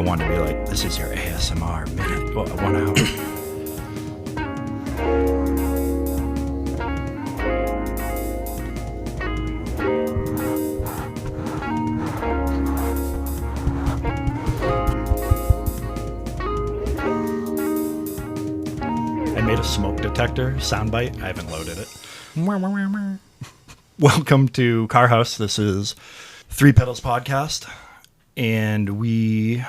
wanted to be like, this is your ASMR minute, 1 hour. I made a smoke detector soundbite. I haven't loaded it. Welcome to Car House. This is Three Pedals Podcast, and we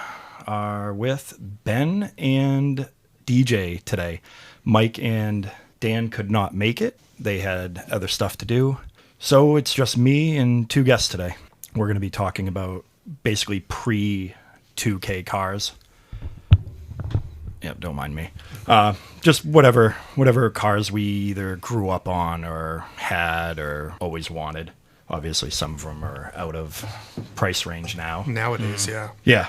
are with Ben and DJ today. Mike and Dan could not make it. They had other stuff to do. So it's just me and two guests today. We're going to be talking about basically pre-2K cars. Yeah, don't mind me. Just whatever cars we either grew up on or had or always wanted. Obviously, some of them are out of price range now. Nowadays, yeah. Yeah.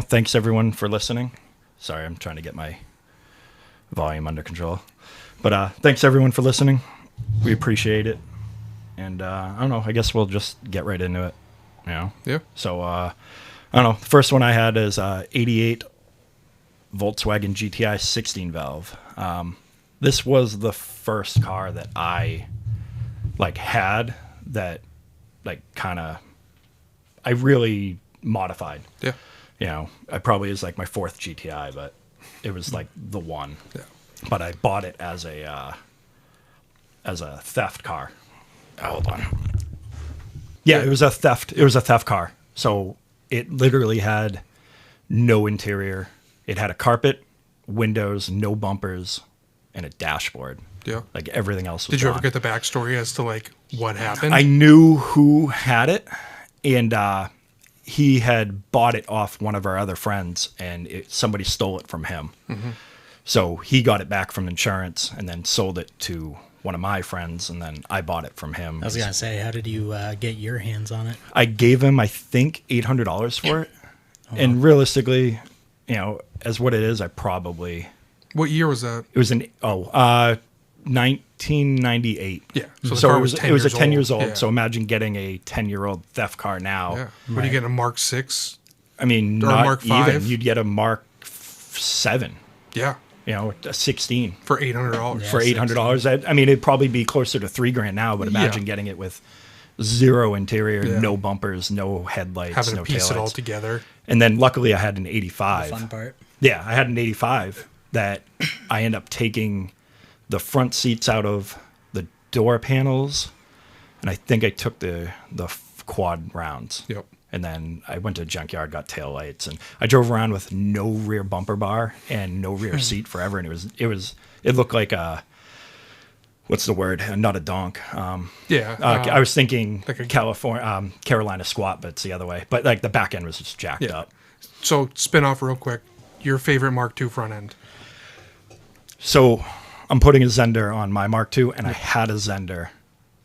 Thanks everyone for listening. Sorry, I'm trying to get my volume under control. But thanks everyone for listening. We appreciate it. And I don't know, I guess we'll just get right into it. You know? Yeah. So, I don't know. The first one I had is 88 Volkswagen GTI 16 valve. This was the first car that I had that I really modified. Yeah. You know, I probably is my fourth GTI, but it was the one. Yeah. But I bought it as a theft car. Hold on. Yeah, it was a theft. It was a theft car. So it literally had no interior. It had a carpet, windows, no bumpers, and a dashboard. Yeah. Everything else was Did you gone. ever get the backstory as to what happened? I knew who had it, and he had bought it off one of our other friends, and somebody stole it from him. Mm-hmm. So he got it back from insurance and then sold it to one of my friends, and then I bought it from him. I was going to say, how did you get your hands on it? I gave him, I think, $800 for it. Oh. And realistically, as what it is, I probably... What year was that? It was 1998. Yeah. So it was 10 years old. Yeah. So imagine getting a 10-year-old theft car now. Yeah. What do you get, a Mark 6? I mean, or not Mark even. 5? You'd get a Mark 7. Yeah. A 16. For $800. For $800. I mean, it'd probably be closer to $3,000 now, but imagine getting it with zero interior, no bumpers, no headlights, having no to piece taillights. it all together. And then luckily I had an 85. The fun part. Yeah, I had an 85 that I end up taking the front seats out of the door panels, and I think I took the quad rounds. Yep. And then I went to a junkyard, got taillights, and I drove around with no rear bumper bar and no rear seat forever, and it looked like a, what's the word? Not a donk. I was thinking Carolina squat, but it's the other way. But the back end was just jacked up. So spin off real quick. Your favorite Mark II front end? So I'm putting a Zender on my Mark II, and I had a Zender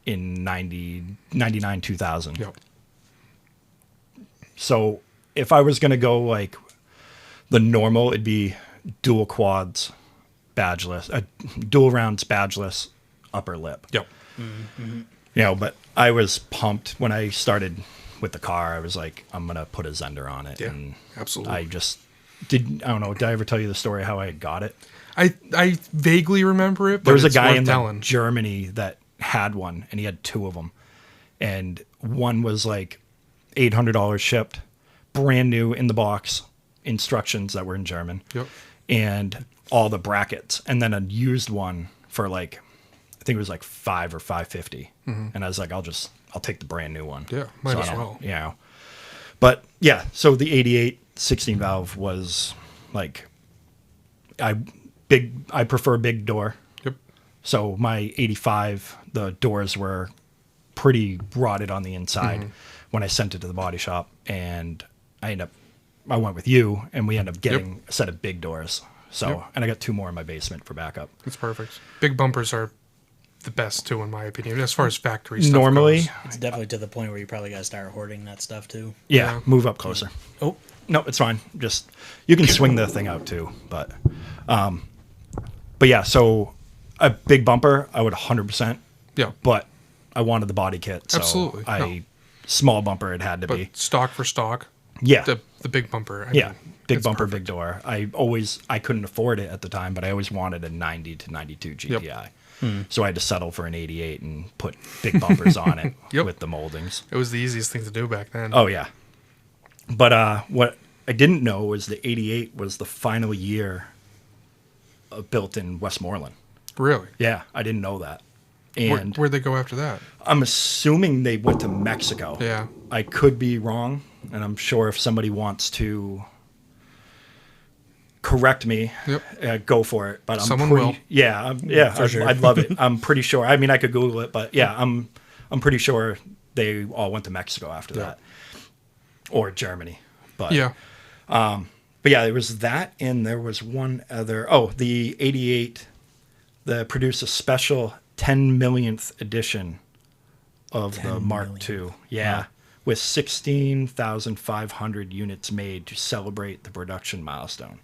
in 99, 2000. Yep. So if I was going to go the normal, it'd be dual quads, badgeless, dual rounds, badgeless, upper lip. Yep. Mm-hmm. But I was pumped when I started with the car. I was like, I'm going to put a Zender on it. Yeah, and absolutely. I don't know, did I ever tell you the story how I got it? I vaguely remember it, but there was a it's guy worth telling. Germany that had one, and he had two of them. And one was $800 shipped, brand new in the box, instructions that were in German. Yep. And all the brackets. And then a used one for I think it was $500 or $550. Mm-hmm. And I was like, I'll take the brand new one. Yeah, might as well. Yeah. But yeah, so the 88 16 valve was I prefer big door. Yep. So my 85, the doors were pretty rotted on the inside when I sent it to the body shop, and I went with you, and we ended up getting a set of big doors. So, and I got two more in my basement for backup. It's perfect. Big bumpers are the best too, in my opinion, as far as factory stuff normally goes. It's definitely to the point where you probably got to start hoarding that stuff too. Yeah, move up closer. Oh no, it's fine. Just you can swing the thing out too, but yeah. So a big bumper, I would 100%. Yeah, but I wanted the body kit, so absolutely. small bumper it had to but be. Stock for stock, Yeah. The big bumper. I Yeah. mean, Big it's bumper, perfect. big door. I couldn't afford it at the time, but I always wanted a 90 to 92 GTI. So I had to settle for an 88 and put big bumpers on it Yep. with the moldings. It was the easiest thing to do back then. Oh yeah. But what I didn't know was the 88 was the final year built in Westmoreland. Really? Yeah, I didn't know that. Where, And where'd they go after that? I'm assuming they went to Mexico. Yeah. I could be wrong, and I'm sure if somebody wants to correct me, go for it. But I'm Someone pretty, will. Yeah, For sure. I'd love it. I'm pretty sure. I mean, I could Google it, but yeah, I'm pretty sure they all went to Mexico after that, or Germany. But Yeah. but yeah, there was that, and there was one other. Oh, the 88, produced a special 10 millionth edition of the 10 Mark million. II. Yeah, with 16,500 units made to celebrate the production milestone.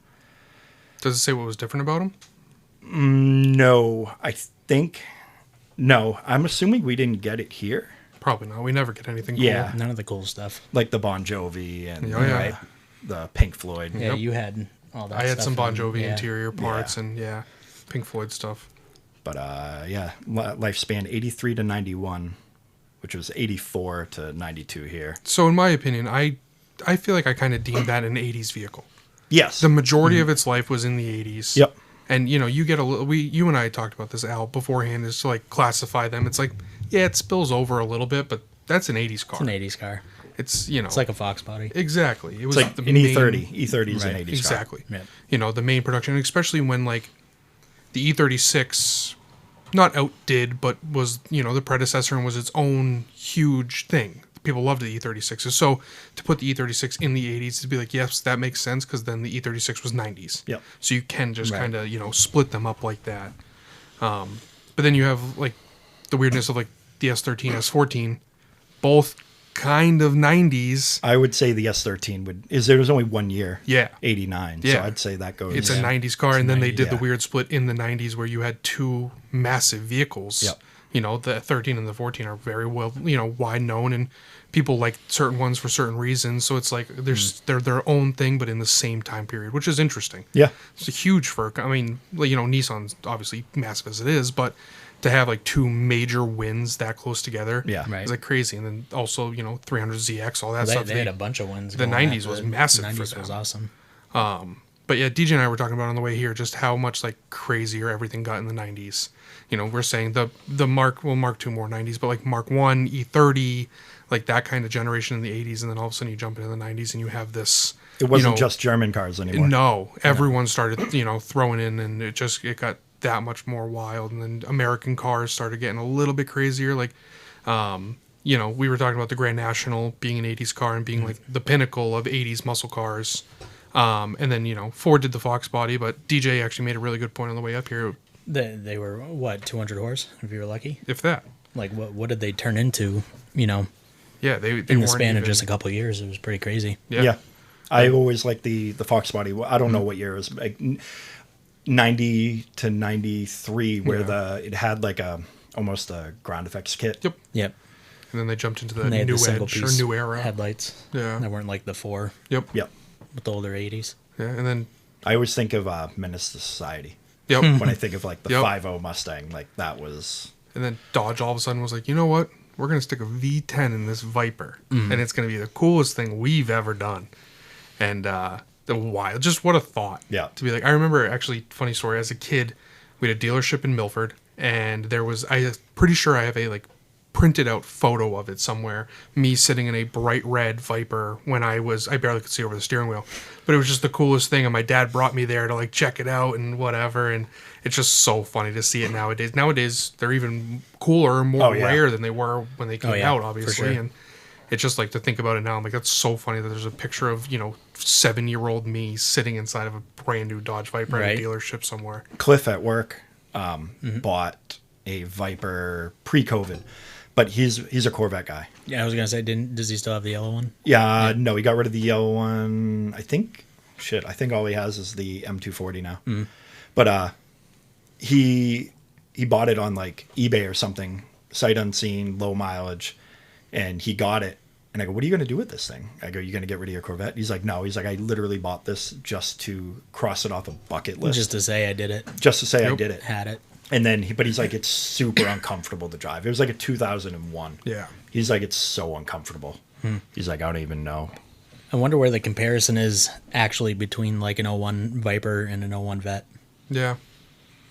Does it say what was different about them? No, I think no. I'm assuming we didn't get it here, Probably not. We never get anything cool. Yeah. None of the cool stuff. like the Bon Jovi and Oh, yeah. the Pink Floyd. Yeah, Yep. you had all that I had stuff some Bon and- Jovi yeah. interior parts Yeah. and Pink Floyd stuff. But yeah, lifespan 83 to 91, which was 84 to 92 here. So in my opinion, I feel like I kind of deemed that an 80s vehicle. Yes. The majority of its life was in the 80s. Yep. And you get a little. You and I talked about this, Al, beforehand. Is to like classify them. It's like it spills over a little bit, but that's an 80s car. It's an 80s car. It's It's like a Fox body. exactly. It was It's like the an main- E30. E30 is an Right. 80s car. Exactly. Yeah. The main production, especially when like the E36 not outdid, but was the predecessor and was its own huge thing. People loved the E36s. So to put the E36 in the 80s, to be like, yes, that makes sense because then the E36 was 90s. Yep. So you can just Right. kind of split them up like that. But then you have like the weirdness of like the S13, S14, both kind of 90s. I would say the S13 there was only 1 year. Yeah. 89. So Yeah. I'd say that goes. It's a 90s car, and then they 90s, did the yeah. weird split in the 90s where you had two massive vehicles. Yep. The 13 and the 14 are very well, wide known, and people like certain ones for certain reasons. So it's like they're their own thing, but in the same time period, which is interesting. Yeah. It's a huge Nissan's obviously massive as it is, but to have like two major wins that close together, Yeah. Right. is like crazy. And then also 300ZX, all that They, stuff. they had a bunch of wins. the going 90s at was the- massive The for 90s was them. awesome. But yeah, DJ and I were talking about on the way here just how much like crazier everything got in the 90s. We're saying the Mark II more 90s, but like Mark 1, E30, like that kind of generation in the 80s, and then all of a sudden you jump into the 90s and you have this. It wasn't just German cars anymore. No, everyone started throwing in, and it got that much more wild, and then American cars started getting a little bit crazier. Like, we were talking about the Grand National being an 80s car and being like the pinnacle of 80s muscle cars. And then, Ford did the Fox body, but DJ actually made a really good point on the way up here. They were, 200 horse, if you were lucky? If that. Like, what did they turn into, Yeah, they in the weren't span of even- just a couple of years? It was pretty crazy. Yeah. I always liked the Fox body. I don't know what year it was. Like 90 to 93, where it had like almost a ground effects kit. Yep. Yep. And then they jumped into the And they had new the single Edge or piece new era. headlights. Yeah. That weren't like the 4 Yep. Yep. with the older 80s. Yeah, and then I always think of Menace to Society yep. when I think of like the Yep. 5.0 Mustang. Like that was. And then Dodge all of a sudden was like, you know what? We're going to stick a V10 in this Viper. And it's going to be the coolest thing we've ever done. And the wild, just what a thought. Yeah. To be like, I remember actually, funny story, as a kid, we had a dealership in Milford. And I'm pretty sure I have a like printed out photo of it somewhere. Me sitting in a bright red Viper when I barely could see over the steering wheel. But it was just the coolest thing. And my dad brought me there to like check it out and whatever. And it's just so funny to see it nowadays. Nowadays, they're even cooler and more Oh, yeah. rare than they were when they came yeah, out, for obviously. sure. And it's just like to think about it now. I'm like, that's so funny that there's a picture of, 7-year-old me sitting inside of a brand new Dodge Viper at Right. a dealership somewhere. Cliff at work bought a Viper pre-COVID, but he's a Corvette guy. Yeah, I was going to say, does he still have the yellow one? Yeah, no, he got rid of the yellow one. I think all he has is the M240 now. But he bought it on like eBay or something, sight unseen, low mileage, and he got it And I go, what are you going to do with this thing? I go, you going to get rid of your Corvette? He's like, no. He's like, I literally bought this just to cross it off a bucket list. Just to say I did it. Just to say I Yep. did it. Had it. And then, but he's like, it's super uncomfortable to drive. It was like a 2001. Yeah. He's like, it's so uncomfortable. He's like, I don't even know. I wonder where the comparison is actually between like an '01 Viper and an '01 Vet. Yeah.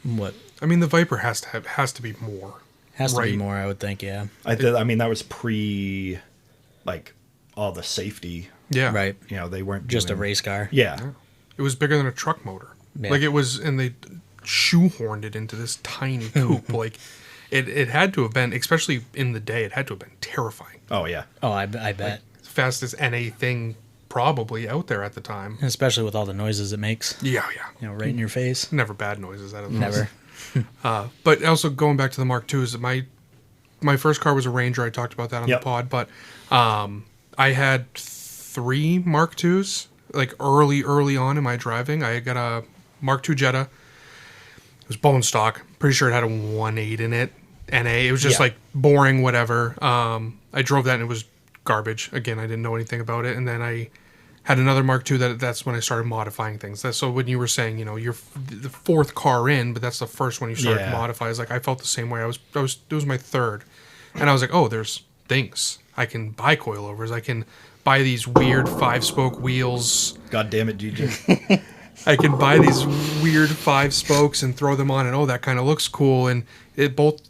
What I mean, the Viper has to be more. has to be Right. more, I would think. Yeah. I mean, that was pre, like, all the safety. Yeah. Right. You know, they weren't Just a doing- race car. Yeah. It was bigger than a truck motor. Yeah. Like it was, and they shoehorned it into this tiny coupe. Like it had to have been, especially in the day, it had to have been terrifying. Oh, yeah. Oh, I bet. Fastest NA thing probably out there at the time. Especially with all the noises it makes. Yeah. You know, right in your face. Never bad noises out of those. Never. But also going back to the Mark IIs, my first car was a Ranger. I talked about that on Yep. the pod. But I had 3 Mark IIs, like early on in my driving. I got a Mark II Jetta. It was bone stock. Pretty sure it had a 1.8 in it. NA. It was just Yeah. like boring, whatever. I drove that and it was garbage. Again, I didn't know anything about it. And then I had another Mark II that's when I started modifying things. So when you were saying, you know, you're the 4th car in, but that's the first one you started to Yeah. modify. It's like I felt the same way. It was my 3rd. And I was like, oh, there's things. I can buy coilovers. I can buy these weird 5-spoke wheels. God damn it, GG. I can buy these weird 5 spokes and throw them on, and oh, that kind of looks cool. And it both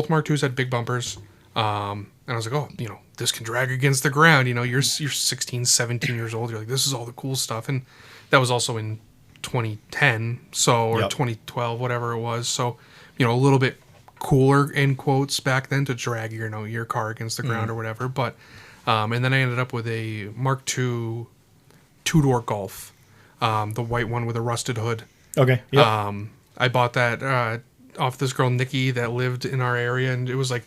Mark IIs had big bumpers. And I was like, oh, you know, this can drag against the ground. You know, you're 16, 17 years old. You're like, this is all the cool stuff. And that was also in 2010, or Yep. 2012, whatever it was. So, you know, a little bit cooler in quotes back then to drag your car against the ground or whatever. But and then I ended up with a Mark II 2-door Golf, the white one with a rusted hood. Okay. Yep. I bought that off this girl Nikki that lived in our area, and it was like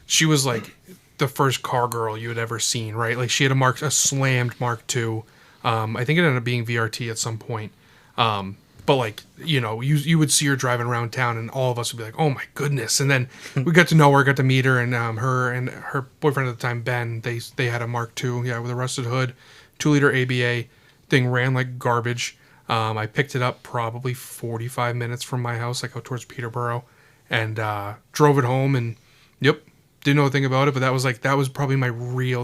she was like the first car girl you had ever seen, right? Like she had a slammed Mark II. I think it ended up being VRT at some point. But like, you know, you would see her driving around town, and all of us would be like, "Oh my goodness!" And then we got to know her, got to meet her, and her and her boyfriend at the time, Ben, they had a Mark II, yeah, with a rusted hood, 2-liter ABA. Thing ran like garbage. I picked it up probably 45 minutes from my house, like out towards Peterborough, and drove it home. And yep, didn't know a thing about it, but that was probably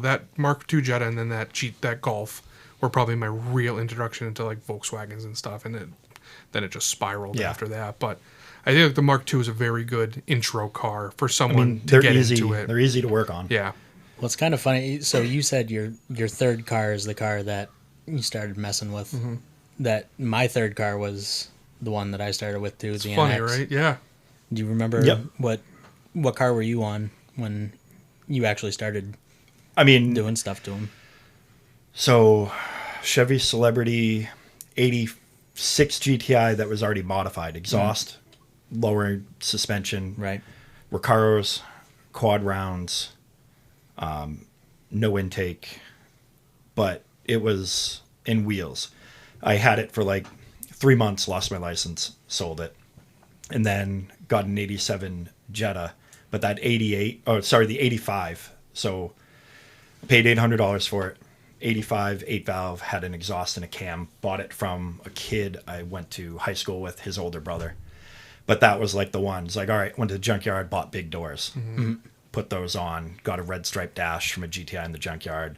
that Mark II Jetta, and then that Golf were probably my real introduction into like Volkswagens and stuff. And then it just spiraled Yeah. after that. But I think the Mark II is a very good intro car for I someone mean, to they're get easy. into it. They're easy to work on. Yeah. Well, it's kind of funny. So you said your 3rd car is the car that you started messing with. Mm-hmm. That my 3rd car was the one that I started with too. It's the funny, NX. right? Yeah. Do you remember Yep. what car were you on when you actually started I mean, doing stuff to them? so Chevy Celebrity 86 GTI that was already modified. Exhaust, lower suspension, Right. Recaros, quad rounds, no intake, but it was in wheels. I had it for like 3 months, lost my license, sold it, and then got an 87 Jetta, but that the 85. So I paid $800 for it. 85, 8 valve, had an exhaust and a cam. Bought it from a kid I went to high school with, his older brother. But that was like the one. It's like, all right, went to the junkyard, bought big doors, put those on, got a red stripe dash from a GTI in the junkyard,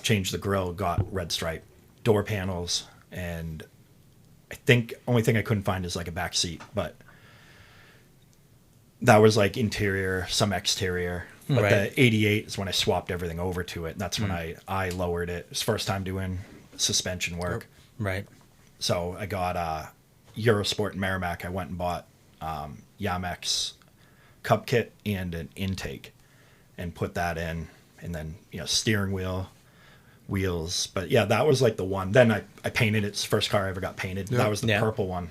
changed the grill, got red stripe door panels, and I think only thing I couldn't find is like a back seat, but that was like interior, some exterior. But Right. the 88 is when I swapped everything over to it. And that's when I lowered it. It was first time doing suspension work. Right. So I got Eurosport and Merrimack. I went and bought Yamex cup kit and an intake and put that in. And then, you know, steering wheel, wheels. But yeah, that was like the one. Then I painted it. It's the first car I ever got painted. Yeah. That was the Yeah. purple one.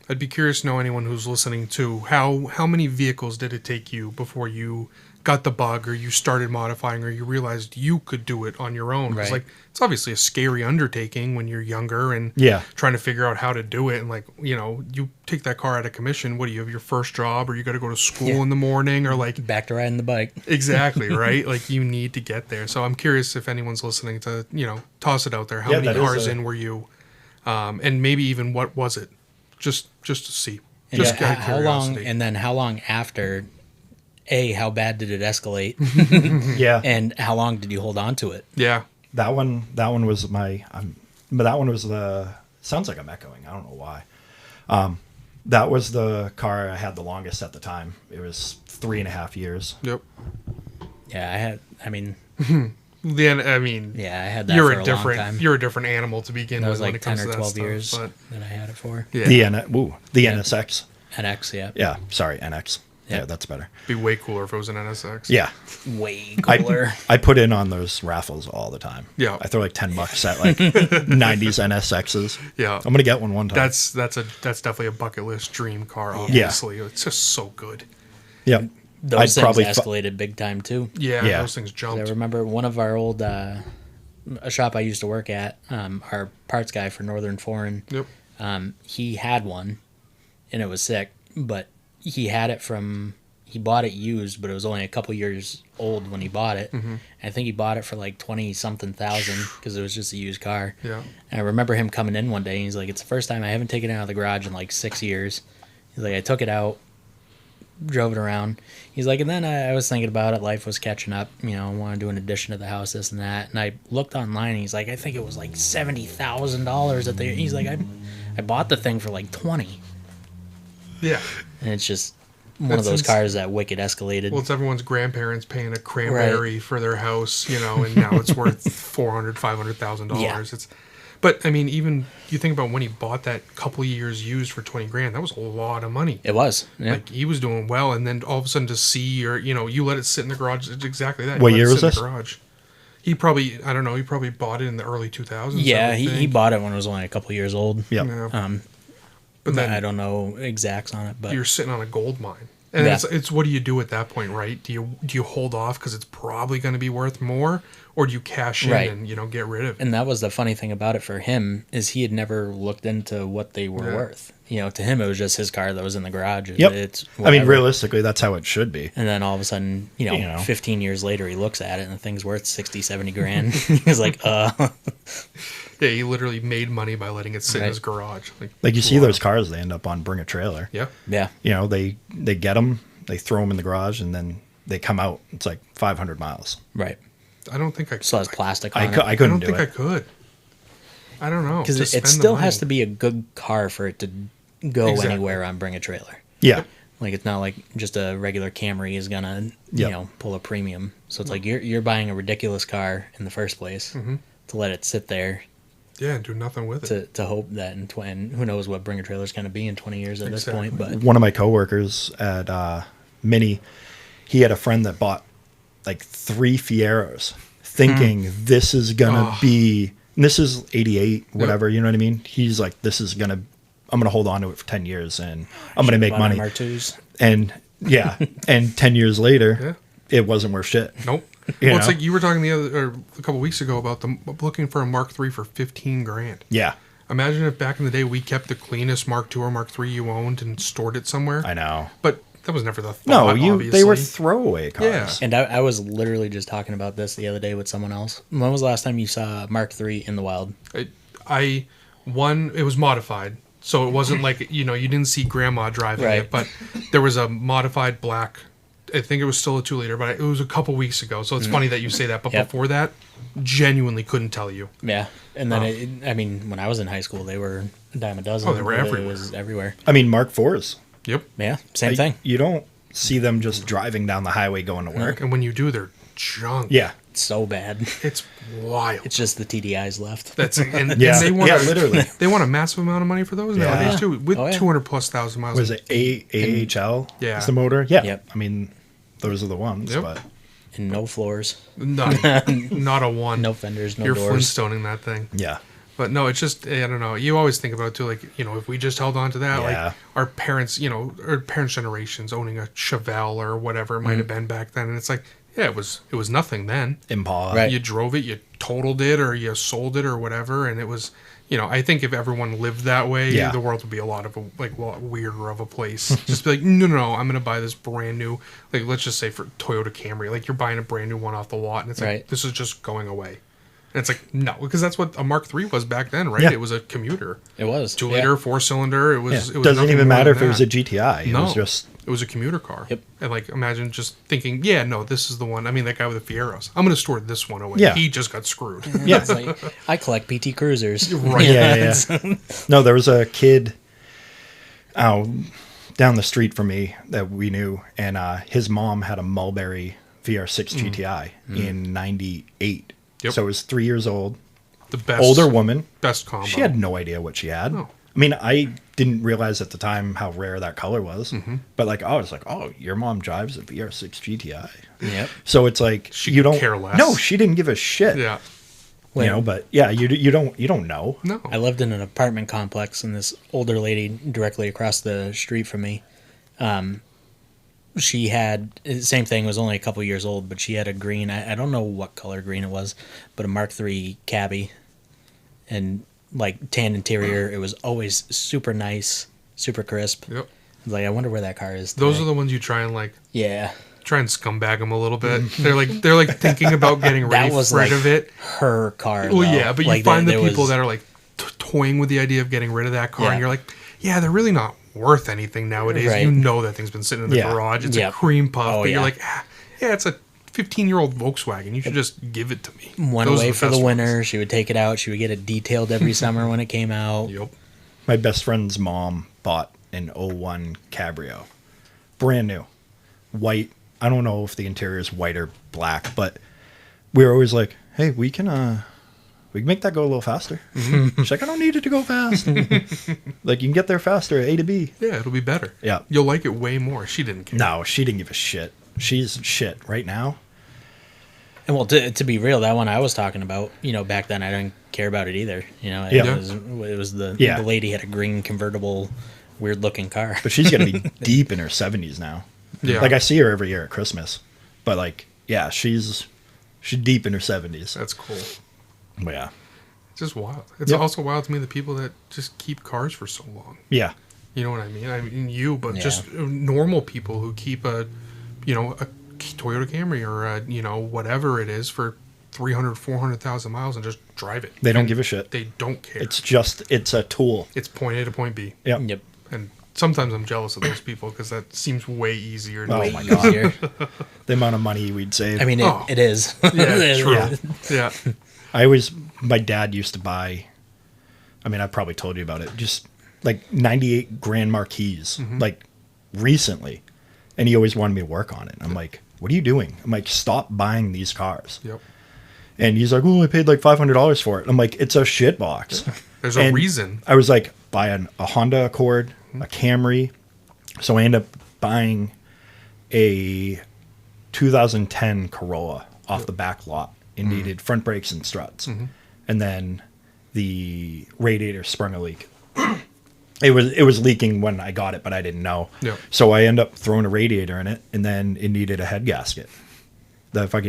I'd be curious to know anyone who's listening to how many vehicles did it take you before you got the bug or you started modifying or you realized you could do it on your own? Because Right. it's obviously a scary undertaking when you're younger and Yeah. trying to figure out how to do it. And you take that car out of commission. What do you have your first job or you got to go to school in the morning or Back to riding the bike. exactly right? You need to get there. So I'm curious if anyone's listening to toss it out there. How Yeah, many that is cars a- in were you? And maybe even what was it? Just to see. And Just out of how long? curiosity. And then how long after? How bad did it escalate? Yeah. And how long did you hold on to it? Yeah. That one was my, but that one was sounds like I'm echoing. I don't know why. That was the car I had the longest at the time. It was 3.5 years. Yep. Yeah, I mean, Then I mean, yeah, I had that you're for a a different long time. you're a different animal to begin That with was when like it comes 10 or to 12 that years stuff. that I had it for. But yeah, The NSX. NX, yeah. Yeah, sorry, NX. Yeah. Yeah, that's better. be way cooler if it was an NSX. Yeah. Way cooler. I put in on those raffles all the time. Yeah. I throw like $10 at like 90s NSXs. Yeah. I'm gonna get one time. That's definitely a bucket list dream car. Obviously, it's just so good. yeah. Those things escalated big time too. Yeah, Yeah. those things I jumped. remember one of our old a shop I used to work at, our parts guy for Northern Foreign, Yep. he had one and it was sick, but he bought it used, but it was only a couple years old when he bought it. Mm-hmm. I think he bought it for like 20-something thousand because it was just a used car. Yeah. And I remember him coming in one day and he's like, it's the first time I haven't taken it out of the garage in like 6 years. He's like, I took it out, drove it around. He's like, and then I was thinking about it. Life was catching up. I want to do an addition to the house, this and that. And I looked online and he's like, I think it was like $70,000 at the. He's like, I bought the thing for like 20. Yeah. And it's just one of those cars that wicked escalated. Well, it's everyone's grandparents paying a cranberry for their house, and now it's worth $400,000-$500,000. Yeah. But I mean, even you think about when he bought that couple of years used for $20,000, that was a lot of money. It was. Yeah. Like he was doing well, and then all of a sudden to see, or you let it sit in the garage. It's exactly that. What You let year it was sit in this? the garage. He probably, I don't know, he probably bought it in the early 2000s. Yeah, I would he think. bought it when it was only a couple years old. Yeah. Yeah. But then I don't know exacts on it. But you're sitting on a gold mine. And Yeah. it's what do you do at that point, right? Do you hold off because it's probably going to be worth more, or do you cash in Right. and get rid of it? And that was the funny thing about it for him is he had never looked into what they were Yeah. worth. To him it was just his car that was in the garage. Yep. It's I mean, whatever. realistically, that's how it should be. And then all of a sudden, know. 15 years later, he looks at it and the thing's worth 60, 70 grand. He's like, Yeah, he literally made money by letting it sit in Right. his garage. Like you see wow. those cars, they end up on Bring a Trailer. Yeah. yeah. They get them, they throw them in the garage, and then they come out. It's like 500 miles. Right. I don't think I Still has plastic I on couldn't I don't do think it. I could. I don't know. Because To it spend the still has money. to be a good car for it to go Exactly. anywhere on Bring a Trailer. Yeah. Like it's not like just a regular Camry is gonna Yep. pull a premium. So it's like you're buying a ridiculous car in the first place to let it sit there Yeah, and do nothing with it. to hope that and who knows what Bring a Trailer is gonna be in 20 years at Exactly. this point. But One of my coworkers at Mini, he had a friend that bought like 3 Fieros, thinking this is gonna be. And this is 88, whatever. You know what I mean? He's like, I'm gonna hold on to it for 10 years, and I'm gonna make money. R2s. And yeah, and 10 years later, it wasn't worth shit. Nope. You Well, it's know? like you were talking a couple weeks ago about them looking for a Mark III for $15,000. Yeah, Imagine if back in the day we kept the cleanest Mark II or Mark III you owned and stored it somewhere. I know. But that was never the thought. No, obviously. they were throwaway cars. Yeah. And I was literally just talking about this the other day with someone else. When was the last time you saw a Mark III in the wild? It was modified. So it wasn't like, you didn't see grandma driving Right. it, but there was a modified black, I think it was still a 2-liter, but it was a couple weeks ago. So it's funny that you say that. But Yep. before that, genuinely couldn't tell you. Yeah. And then, when I was in high school, they were a dime a dozen. Oh, they were It everywhere. was everywhere. I mean, Mark IVs. Yep. Yeah, same thing. You don't see them just driving down the highway going to work. And when you do, they're junk. Yeah. It's so bad. It's wild. It's just the TDIs left. That's and Yeah. they want Yeah, literally. They want a massive amount of money for those Yeah. nowadays too, with Oh, yeah. 200,000+ miles. Was it AHL? Yeah. Is the motor? Yeah. Yep. I mean, those are the ones. Yep. But And no floors, Not a one. no fenders, no You're doors. Flintstoning that thing. yeah. But no, it's just, I don't know. You always think about it too, like, if we just held on to that, Yeah. like our parents, our parents' generations owning a Chevelle or whatever it might have been back then. And it's like, yeah, it was nothing then. Impala. Right. You drove it, you totaled it, or you sold it or whatever. And it was, I think if everyone lived that way, Yeah. the world would be a lot weirder of a place. Just be like, no, I'm going to buy this brand new, like, let's just say for Toyota Camry, like you're buying a brand new one off the lot. And it's like, Right. this is just going away. And it's like, no, because that's what a Mark III was back then, right? Yeah. It was a commuter. It was 2-liter, 4-cylinder. It was. Yeah. It was Doesn't nothing even more matter if than it was that. a GTI. It No, was just it was a commuter car. Yep. And like, imagine just thinking, yeah, no, this is the one. I mean, that guy with the Fieros. I'm going to store this one away. Yeah. He just got screwed. yeah. It's like, I collect PT Cruisers. Right. Yeah. No, there was a kid down the street from me that we knew, and his mom had a Mulberry VR6 GTI in '98. Yep. So it was 3 years old. The best. Older woman. Best combo. She had no idea what she had. No. I mean, I didn't realize at the time how rare that color was. But like, I was like, oh, your mom drives a VR6 GTI. Yep. So it's like She you could don't care less. No, she didn't give a shit. Yeah. You know, but yeah, you don't know. No. I lived in an apartment complex, and this older lady directly across the street from me, she had, same thing, was only a couple years old, but she had a green, I don't know what color green it was, but a Mark III cabbie, and like tan interior. It was always super nice, super crisp. Yep. I was like, I wonder where that car is Those today. are the ones you try and like Yeah. try and scumbag them a little bit. They're like thinking about getting That was rid like of it. her car. Well, though. yeah, but you Like, find the there people was- that are like toying with the idea of getting rid of that car, Yeah. and you're like, yeah, they're really not worth anything nowadays. Right. You know that thing's been sitting in the Yeah. garage. It's Yeah. a cream puff, Oh, but you're yeah. like, yeah, it's a 15-year-old Volkswagen. You should just give it to me. Went Those are away for the best winter. She would take it out. She would get it detailed every summer when it came out. ones. Yep. My best friend's mom bought an '01 Cabrio. Brand new. White. I don't know if the interior is white or black, but we were always like, hey, we can make that go a little faster. She's like, I don't need it to go fast. Like, you can get there faster, A to B. Yeah, it'll be better. Yeah. You'll like it way more. She didn't care. No, she didn't give a shit. She's shit right now. And well, to be real, that one I was talking about, back then I didn't care about it either. It Yeah. was the Yeah. the lady had a green convertible, weird looking car. But she's going to be deep in her 70s now. Yeah. Like, I see her every year at Christmas. But, like, yeah, she's deep in her 70s. That's cool. But, yeah. It's just wild. It's Yep. also wild to me the people that just keep cars for so long. Yeah. You know what I mean? I mean you, but Yeah. just normal people who keep a Toyota Camry or whatever it is for 300, 400,000 miles and just drive it. They don't And give a shit. They don't care. It's a tool. It's point A to point B. Yeah. Yep. And sometimes I'm jealous of those people because that seems way easier. Oh Way my God. easier. The amount of money we'd save. I mean, Oh. it is. Yeah, true. Yeah. Yeah. My dad used to buy, I mean, I probably told you about it, just like 98 Grand Marquis, like recently. And he always wanted me to work on it. I'm like, what are you doing? I'm like, stop buying these cars. Yep. And he's like, oh, I paid like $500 for it. I'm like, it's a shit box. There's a And reason. I was like, buy a Honda Accord, a Camry. So I ended up buying a 2010 Corolla off the back lot. It needed front brakes and struts. And then the radiator sprung a leak. It was leaking when I got it, but I didn't know. Yep. So I ended up throwing a radiator in it, and then it needed a head gasket.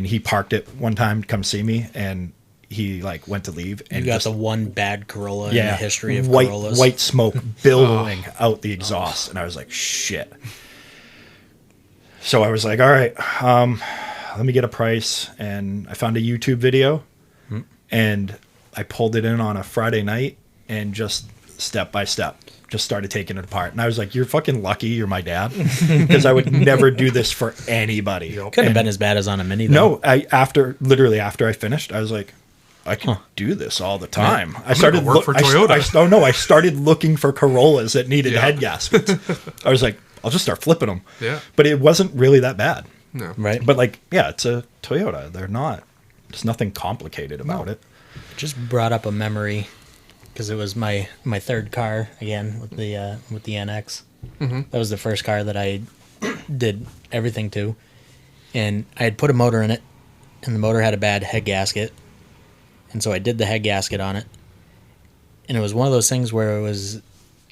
He parked it one time to come see me, and he like went to leave, and You got just, the one bad Corolla in the history of white Corollas. white smoke billowing out the exhaust, and I was like, shit. So I was like, all right, let me get a price, and I found a YouTube video, and I pulled it in on a Friday night, and just step by step, just started taking it apart. And I was like, you're fucking lucky you're my dad, because I would never do this for anybody. Yep. Couldn't have And been as bad as on a Mini, though. no, after I finished, I was like, I can do this all the time. I started go work for Toyota. I started looking for Corollas that needed Yeah. head gaskets. I was like, I'll just start flipping them. Yeah. But it wasn't really that bad. No. Right? But like, yeah, it's a Toyota. There's nothing complicated about it. Just brought up a memory because it was my third car again with the NX. That was the first car that I did everything to, and I had put a motor in it, and the motor had a bad head gasket, and so I did the head gasket on it, And it was one of those things where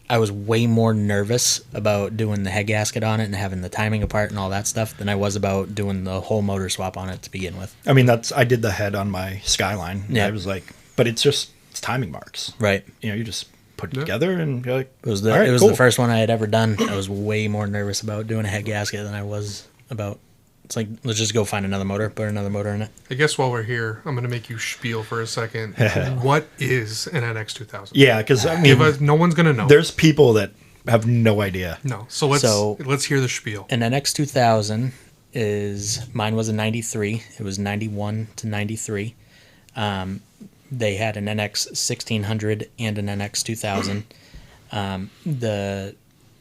I was way more nervous about doing the head gasket on it and having the timing apart and all that stuff than I was about doing the whole motor swap on it to begin with. I mean, I did the head on my Skyline. Yeah. I was like, but it's timing marks. Right. You know, you just put it together and you're like, It was all right, it was cool. the first one I had ever done. I was way more nervous about doing a head gasket than I was about. It's like, let's just go find another motor, put another motor in it. I guess while we're here, I'm going to make you spiel for a second. What is an NX2000? Yeah, because I mean, No one's going to know. there's people that have no idea. No. So let's hear the spiel. An NX2000 mine was a 93. It was 91 to 93. They had an NX 1600 and an NX 2000.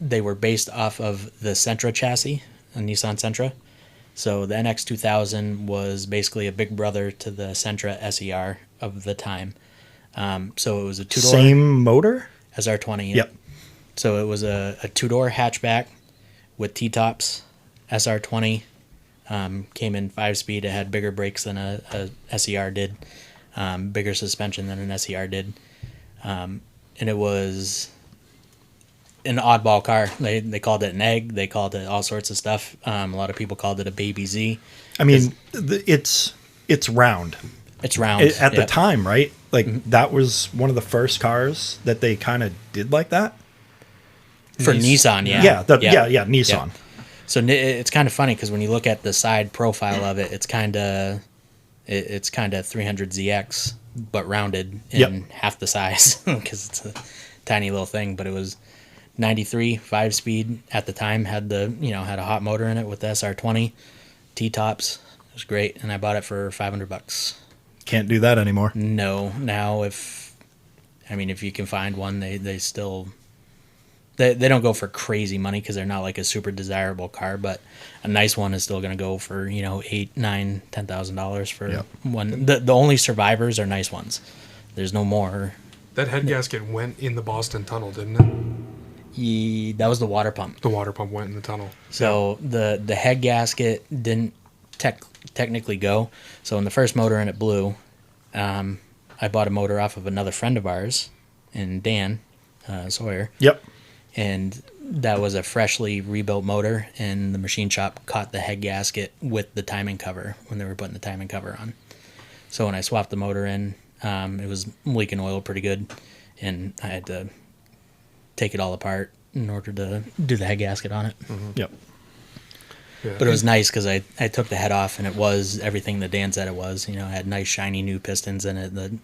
They were based off of the Sentra chassis, a Nissan Sentra. So the NX 2000 was basically a big brother to the Sentra SER of the time. So it was a two-door Same motor? SR20. Yep. So it was a two-door hatchback with T-tops. SR20 came in 5-speed. It had bigger brakes than a SER did, bigger suspension than an SER did, and it was an oddball car. They called it an egg. They called it all sorts of stuff. A lot of people called it a baby Z. I mean, it's round. It's round. At the Yep. time, right? Like, that was one of the first cars that they kind of did like that. For Nissan, yeah. Yeah, Nissan. Yep. So it's kind of funny because when you look at the side profile of it, it's kind of 300ZX, but rounded in half the size because it's a tiny little thing. But it was 93 5-speed at the time. Had a hot motor in it with the SR20 T-tops. It was great, and I bought it for $500. Can't do that anymore. No, now if you can find one, they still. They don't go for crazy money because they're not like a super desirable car, but a nice one is still going to go for $8,000, $9,000, $10,000 for one. The only survivors are nice ones. There's no more. That head gasket went in the Boston Tunnel, didn't it? That was the water pump. The water pump went in the tunnel. So the head gasket didn't technically go. So when the first motor in it blew, I bought a motor off of another friend of ours, and Dan Sawyer. Yep. And that was a freshly rebuilt motor, and the machine shop caught the head gasket with the timing cover when they were putting the timing cover on. So when I swapped the motor in, it was leaking oil pretty good, and I had to take it all apart in order to do the head gasket on it. Mm-hmm. Yep. Yeah. But it was nice because I took the head off, and it was everything that Dan said it was. It had nice shiny new pistons in it. The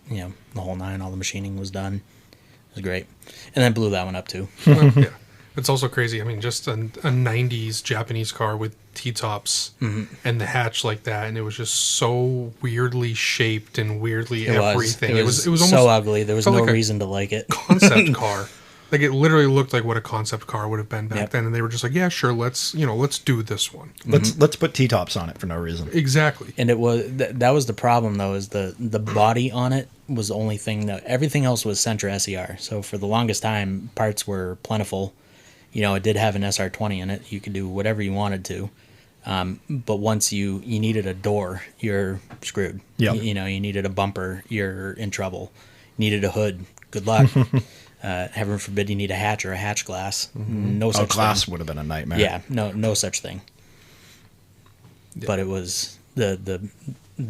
whole nine, all the machining was done. It was great. And then blew that one up too. Well, yeah. It's also crazy. I mean, just a 90s Japanese car with T-tops and the hatch like that, and it was just so weirdly shaped and weirdly everything. It was almost so ugly. There was no like reason to like it. Concept car. Like, it literally looked like what a concept car would have been back Yep. then, and they were just like, yeah, sure, let's do this one. Let's put T-tops on it for no reason. Exactly. And it was that was the problem though, is the body on it was the only thing that everything else was Sentra SER. So for the longest time, parts were plentiful. It did have an SR20 in it. You could do whatever you wanted to. But once you needed a door, you're screwed. Yep. You needed a bumper, you're in trouble. Needed a hood, good luck. Heaven forbid you need a hatch or a hatch glass. No such Glass thing. would have been a nightmare. Yeah, no such thing. Yeah. But it was the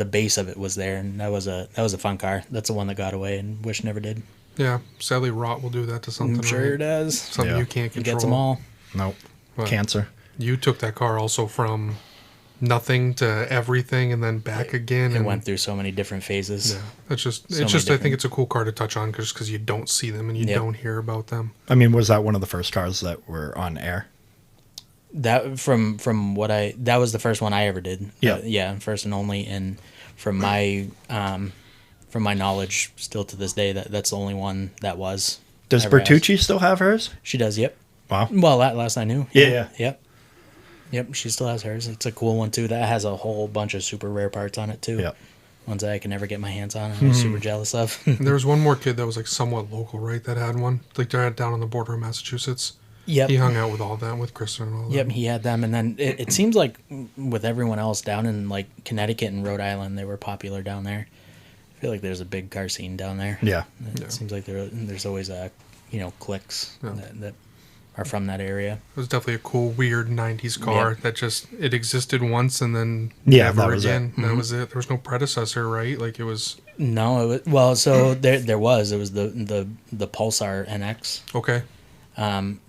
base of it was there, and that was a fun car. That's the one that got away and wish never did. Yeah, sadly, rot will do that to something. I'm sure right? it does. Something you can't It control. gets them all. Nope. But Cancer. You took that car also from nothing to everything and then back again. It and went through so many different phases. Yeah, it's just many I think different- it's a cool car to touch on because you don't see them and you Yep. don't hear about them. I mean, was that one of the first cars that were on air? That from what that was the first one I ever did. Yeah. First and only. And from my knowledge, still to this day, that's the only one that was. Does ever asked. Bertucci still have hers? She does. Yep. Wow. Well, last I knew. Yeah. Yep. She still has hers. It's a cool one too. That has a whole bunch of super rare parts on it too. Yep. Ones that I can never get my hands on. I'm super jealous of. And there was one more kid that was like somewhat local, right? That had one. Like they're down on the border of Massachusetts. Yep. He hung out with all that, with Kristen and all that. Yep, he had them, and then it seems like with everyone else down in like Connecticut and Rhode Island, they were popular down there. feel like there's a big car scene down there. Yeah. It seems like there's always cliques Yeah. that are from that area. It was definitely a cool, weird 90s car that just, it existed once and then Yeah, never that was again. it. That was it. There was no predecessor, right? Like it was... No, so there was. It was the Pulsar NX. Okay.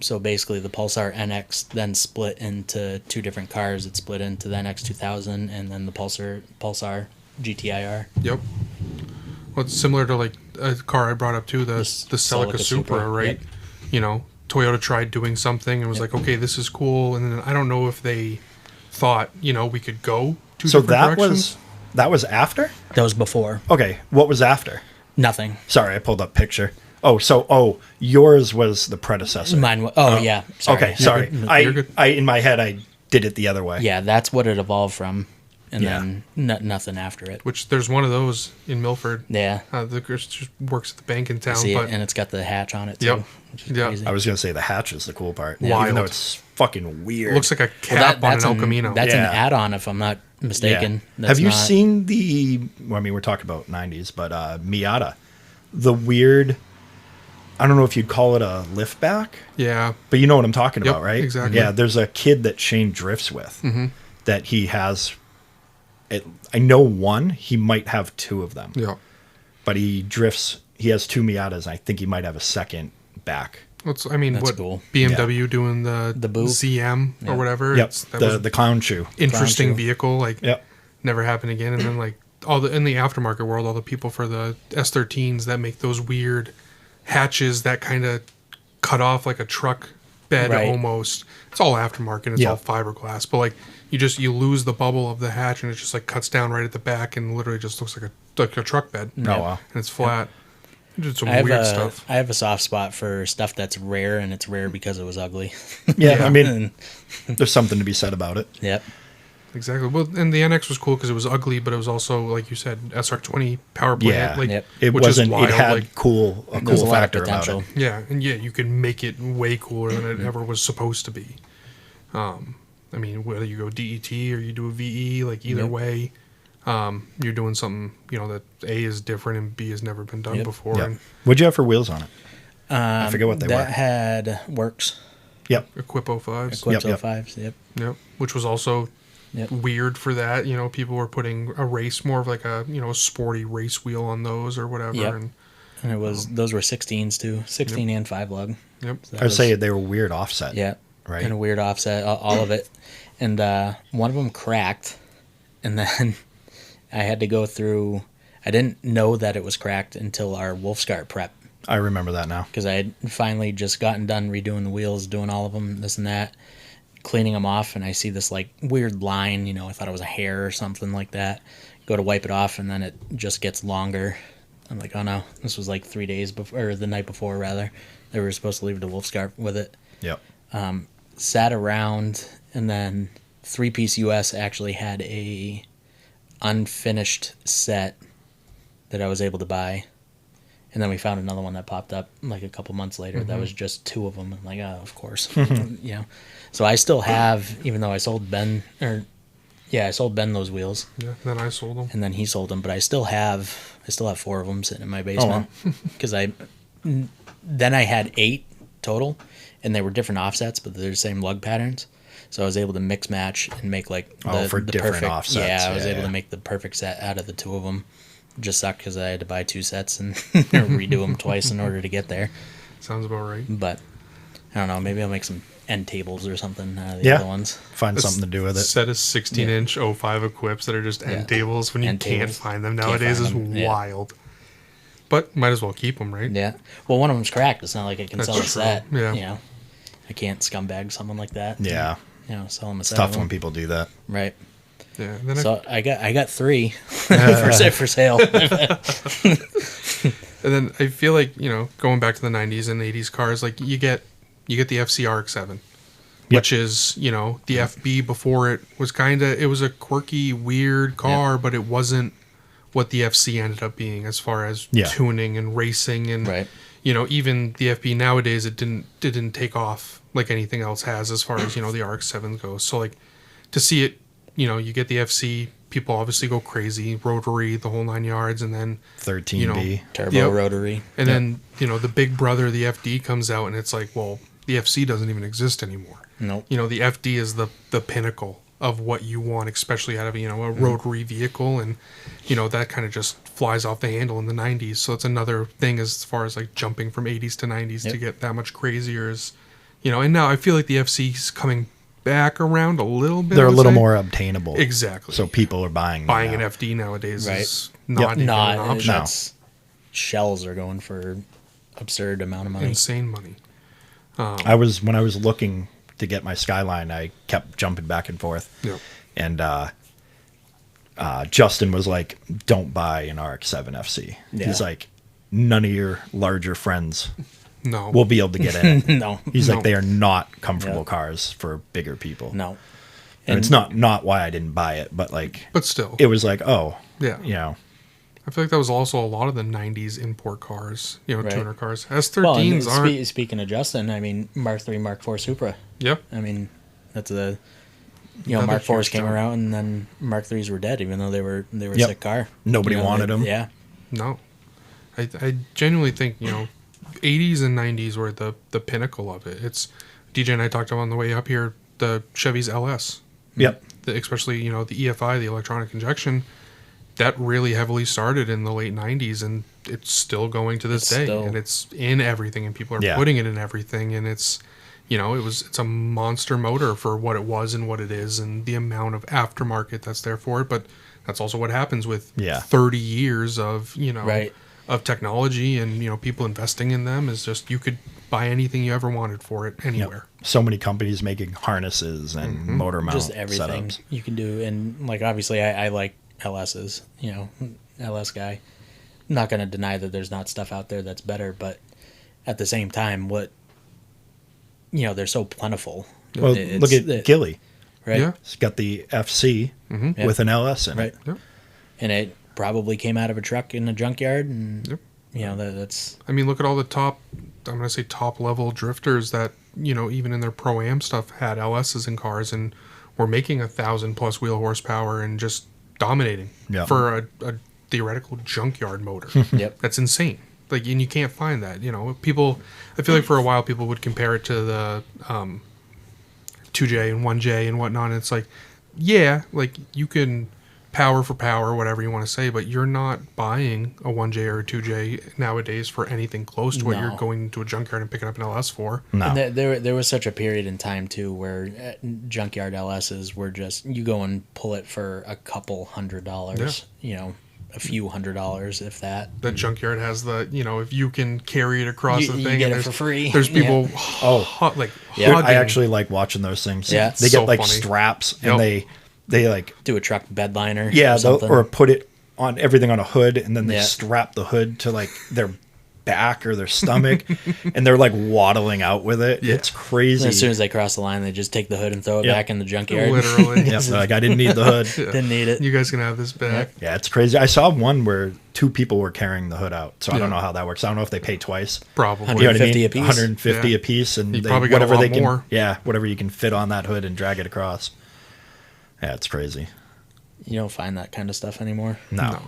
So basically the Pulsar NX then split into two different cars. It split into the NX 2000 and then the Pulsar GTIR. Yep. Well, it's similar to like a car I brought up too, the Celica Supra, right? Yep. You know, Toyota tried doing something and was like, okay, this is cool. And then I don't know if they thought, we could go two So different directions. that was after? That was before. Okay. What was after? Nothing. Sorry, I pulled up picture. Oh, yours was the predecessor. Mine was... Oh, yeah. Sorry. Okay, sorry. You're good. I in my head I did it the other way. Yeah, that's what it evolved from. And Yeah. then nothing after it. Which there's one of those in Milford. Yeah. The just works at the bank in town. See but it, and it's got the hatch on it, too. Yep. Which is Yeah. crazy. I was gonna say the hatch is the cool part. Wild. Even though it's fucking weird. it looks like a Well, cap on an that's El Camino. That's Yeah. an add-on, if I'm not mistaken. That's Have you not- seen the? Well, I mean, we're talking about '90s, but Miata, the weird. I don't know if you'd call it a liftback, Yeah. but you know what I'm talking Yep, about, right? exactly. Yeah, there's a kid that Shane drifts with Mm-hmm. that he has. I know one. He might have two of them, Yeah. but he drifts. He has two Miatas. I think he might have a second back. That's That's what cool. BMW doing the Boop. ZM or Yeah. whatever. Yep, That the was the clown shoe. interesting Clown shoe. vehicle. Like Yep. never happened again. And then like in the aftermarket world, all the people for the S13s that make those weird hatches that kind of cut off like a truck bed Right. almost. It's all aftermarket. It's Yeah. all fiberglass. But like you lose the bubble of the hatch and it just like cuts down right at the back and literally just looks like a truck bed. Oh wow. And it's flat. Did some I have weird stuff. I have a soft spot for stuff that's rare, and it's rare because it was ugly. Yeah, I mean, And- there's something to be said about it. yep. Exactly. Well, and the NX was cool because it was ugly, but it was also, like you said, SR20 power plant. Yeah. Like, Yep. It which is wasn't. wild, It had like, a There's a cool lot of factor about potential. it. yeah, and you can make it way cooler than it ever was supposed to be. I mean, whether you go DET or you do a VE, like either Yep. way, you're doing something that A is different and B has never been done Yep. before. Yeah. And What'd you have for wheels on it? I forget what they That were. had Works. Yep. Equip 05s. Equips Yep. 05s. Yep. Yep. Which was also Yep. weird for that. People were putting a race, more of like a sporty race wheel on those or whatever. Yep. And And it was those were 16s too, 16 and 5 lug. yep. So that I would was- say they were weird offset. Yeah. Right. And a weird offset, all of it. And one of them cracked, and then I had to go through. I didn't know that it was cracked until our Wolfscart prep, I remember that now. because I had finally just gotten done redoing the wheels, doing all of them, this and that, cleaning them off, and I see this like weird line. I thought it was a hair or something like that. Go to wipe it off, and then it just gets longer. I'm like, oh no, this was like 3 days before, or the night before rather. They were supposed to leave the Wolfscart with it. Yep. Sat around, and then 3-Piece US actually had a unfinished set that I was able to buy, and then we found another one that popped up like a couple months later that was just two of them. I'm like, oh, of course. So I still have, even though I sold Ben those wheels, Yeah. Then I sold them. and then he sold them, but I still have 4 of them sitting in my basement, because then I had 8 total, and they were different offsets, but they're the same lug patterns. So I was able to mix match and make like For different perfect offsets. Yeah, I was Yeah, able yeah. to make the perfect set out of the 2 of them. Just sucked because I had to buy 2 sets and redo them twice in order to get there. Sounds about right. But I don't know. Maybe I'll make some end tables or something out of the Yeah. other ones. Find something to do with it. Set of 16-inch 05 equips that are just end tables when you End can't tables. find them Can't nowadays find is them, yeah. wild. But might as well keep them, right? Yeah. Well, one of them's cracked. It's not like I can That's sell a true. set. Yeah. I can't scumbag someone like that. Yeah. Sell them a It's set. tough of when them. people do that. Right. Yeah. And then So I got 3 for sale. and then I feel like going back to the 90s and 80s cars, like you get the FCR X7, which is the FB before it was it was a quirky, weird car, but it wasn't what the FC ended up being as far as tuning and racing and Right. even the FB nowadays it didn't take off like anything else has as far as the RX-7 goes. So like to see it, you get the FC people obviously go crazy, rotary, the whole 9 yards, and then 13B. Turbo Yep. rotary. and then the big brother, the FD, comes out, and it's like, well, the FC doesn't even exist anymore. Nope. The FD is the pinnacle of what you want, especially out of a rotary vehicle, and that kind of just flies off the handle in the 90s. So it's another thing as far as like jumping from 80s to 90s to get that much crazier. Is and now I feel like the FC's coming back around a little bit. They're I a would little say. more obtainable. Exactly. So people are buying them Buying now. an FD nowadays Right. is not even Not an option. that's shells are going for absurd amount of money. Insane money. When I was looking to get my Skyline, I kept jumping back and forth. Yep. And Justin was like, don't buy an RX-7 FC. Yeah. He's like, none of your larger friends No. will be able to get in it. No. He's No. like, they are not comfortable Yeah. cars for bigger people. No. And it's not why I didn't buy it, but like, But still. it was like, oh, Yeah. I feel like that was also a lot of the 90s import cars, Right. tuner cars. Well, and S13s aren't. speaking of Justin, I mean, Mark III, Mark IV Supra. Yeah. I mean, that's the Another Mark IVs huge came jump. around, and then Mark IIIs were dead, even though they were a Yep. sick car. Nobody wanted them. Yeah, No. I genuinely think, 80s and 90s were the pinnacle of it. It's DJ and I talked about on the way up here, the Chevy's LS. Yep. Especially, the EFI, the electronic injection, that really heavily started in the late 90s, and it's still going to this It's day. still- And it's in everything, and people are Yeah. putting it in everything, and it's it's a monster motor for what it was and what it is, and the amount of aftermarket that's there for it. But that's also what happens with Yeah. 30 years of Right. of technology and people investing in them. Is just, you could buy anything you ever wanted for it anywhere. So many companies making harnesses and motor mount just everything setups. you can do, and like obviously, I like LSs. LS guy. I'm not going to deny that there's not stuff out there that's better, but at the same time, they're so plentiful. Well, look at Gilly. Right? Yeah. He's got the FC Yeah. with an LS in Right. it. Yep. And it probably came out of a truck in a junkyard, and Yep. that's I mean, look at all the top level drifters that, even in their Pro-Am stuff had LSs in cars and were making 1,000+ wheel horsepower and just dominating Yeah. for a theoretical junkyard motor. Yep. That's insane. Like, and you can't find that, people, I feel like for a while people would compare it to the 2J and 1J and whatnot. And it's like, yeah, like you can power for power, whatever you want to say, but you're not buying a 1J or a 2J nowadays for anything close to what No. you're going to a junkyard and picking up an LS for. No. And there was such a period in time too where junkyard LSs were just, you go and pull it for a couple $100, a few $100 if that. That junkyard has the, if you can carry it across You- the you thing, get and it there's for free. There's people, Oh. hugging. I actually like watching those things. Yeah. They So get like funny. straps Yep. and they like, Do a truck bed liner. yeah, or something. or put it on everything on a hood, and then they Yeah. strap the hood to like their back or their stomach, and they're like waddling out with it. Yeah. It's crazy. And as soon as they cross the line, they just take the hood and throw it Yep. back in the junkyard. Literally. Yep, they're like, I didn't need the hood. Didn't need it. You guys can have this back. Yeah, it's crazy. I saw one where two people were carrying the hood out, so I don't Yeah. know how that works. I don't know if they pay twice. Probably. You know what I 150 mean? apiece? 150 Yeah. a piece, and You they, probably got a whatever lot they can, more. yeah, whatever you can fit on that hood and drag it across. Yeah, it's crazy. You don't find that kind of stuff anymore. No.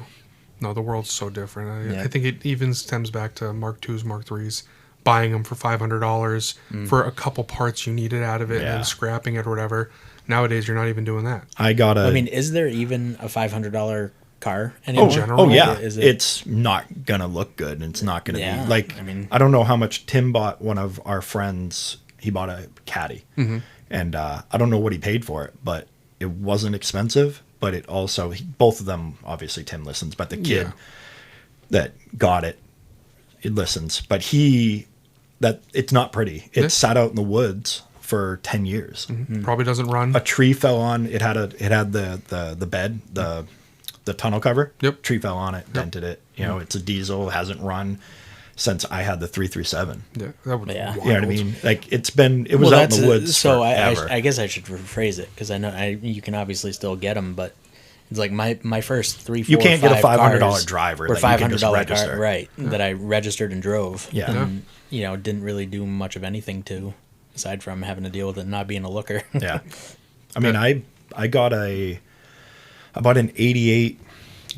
No, the world's so different. Yeah. I think it even stems back to Mark IIs, Mark IIIs, buying them for $500 for a couple parts you needed out of it and Yeah. then scrapping it or whatever. Nowadays, you're not even doing that. I got a. I mean, is there even a $500 car oh, anymore? general? oh yeah, Is it? it's not gonna look good. And it's not gonna Yeah, be like. I mean- I don't know how much Tim bought. One of our friends, he bought a caddy, and I don't know what he paid for it, but it wasn't expensive. But it also, both of them, obviously Tim listens, but the kid Yeah. that got it, it listens. But it's not pretty. It Yeah. sat out in the woods for 10 years. Probably doesn't run. A tree fell on it. Had the bed, the tunnel cover. Yep. Tree fell on it, dented it. It's a diesel, hasn't run since I had the 337. Yeah, that would Yeah. be You know what I wild. mean? Like it was out in the woods So forever. I guess I should rephrase it, because I know you can obviously still get them, but it's like my first 3, 4, You can't get a 5 $500 cars driver were that you can just $500 register. car, right? That I registered and drove. Yeah. and, didn't really do much of anything to, aside from having to deal with it not being a looker. Yeah. I mean, I got a I bought an 88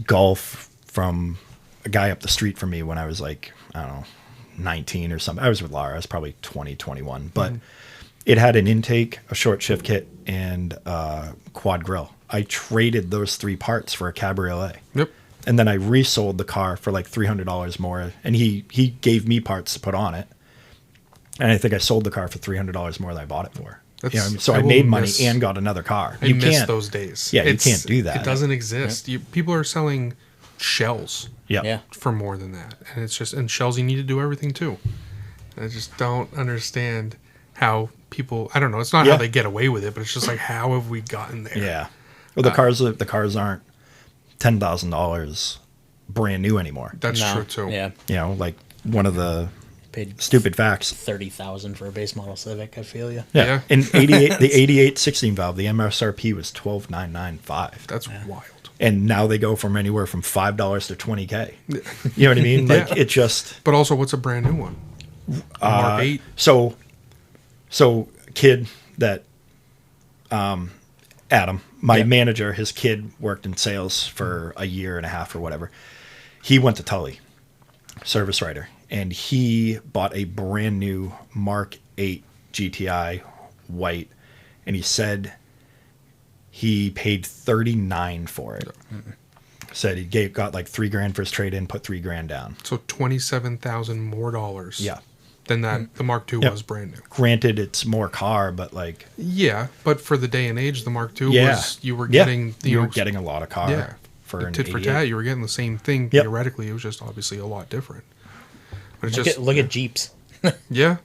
Golf from a guy up the street from me when I was like, I don't know, 19 or something. I was with Laura. I was probably 20, 21. But it had an intake, a short shift kit, and a quad grill. I traded those 3 parts for a cabriolet. Yep. And then I resold the car for like $300 more. And he gave me parts to put on it. And I think I sold the car for $300 more than I bought it for. You know what I mean? So I made money and got another car. I miss those days. Yeah, you can't do that. It doesn't exist. People are selling shells Yeah. for more than that. And it's just, and shells, you need to do everything too. I just don't understand how people, I don't know, it's not how they get away with it, but it's just like, how have we gotten there? Yeah. Well, the cars aren't $10,000 brand new anymore. That's true too. Yeah. You know, like one of the Paid stupid facts. 30,000 for a base model Civic. I feel you. Yeah. In 88, the 88 16 valve, the MSRP was $12,995. That's wild. And now they go from anywhere from $5 to $20K. You know what I mean? Like it just. But also, what's a brand new one? Mark 8. So kid that, Adam, my manager, his kid worked in sales for a year and a half or whatever. He went to Tully, service writer, and he bought a brand new Mark 8 GTI white, and he said he paid $39 for it. Said he got like $3,000 for his trade in, put $3,000 down. So $27,000 more dollars. Yeah. Than that the Mark II was brand new. Granted, it's more car, but like but for the day and age, the Mark II was you were getting getting a lot of car for an tit for 88. tat. You were getting the same thing theoretically. It was just obviously a lot different. But it's Look at Jeeps. yeah.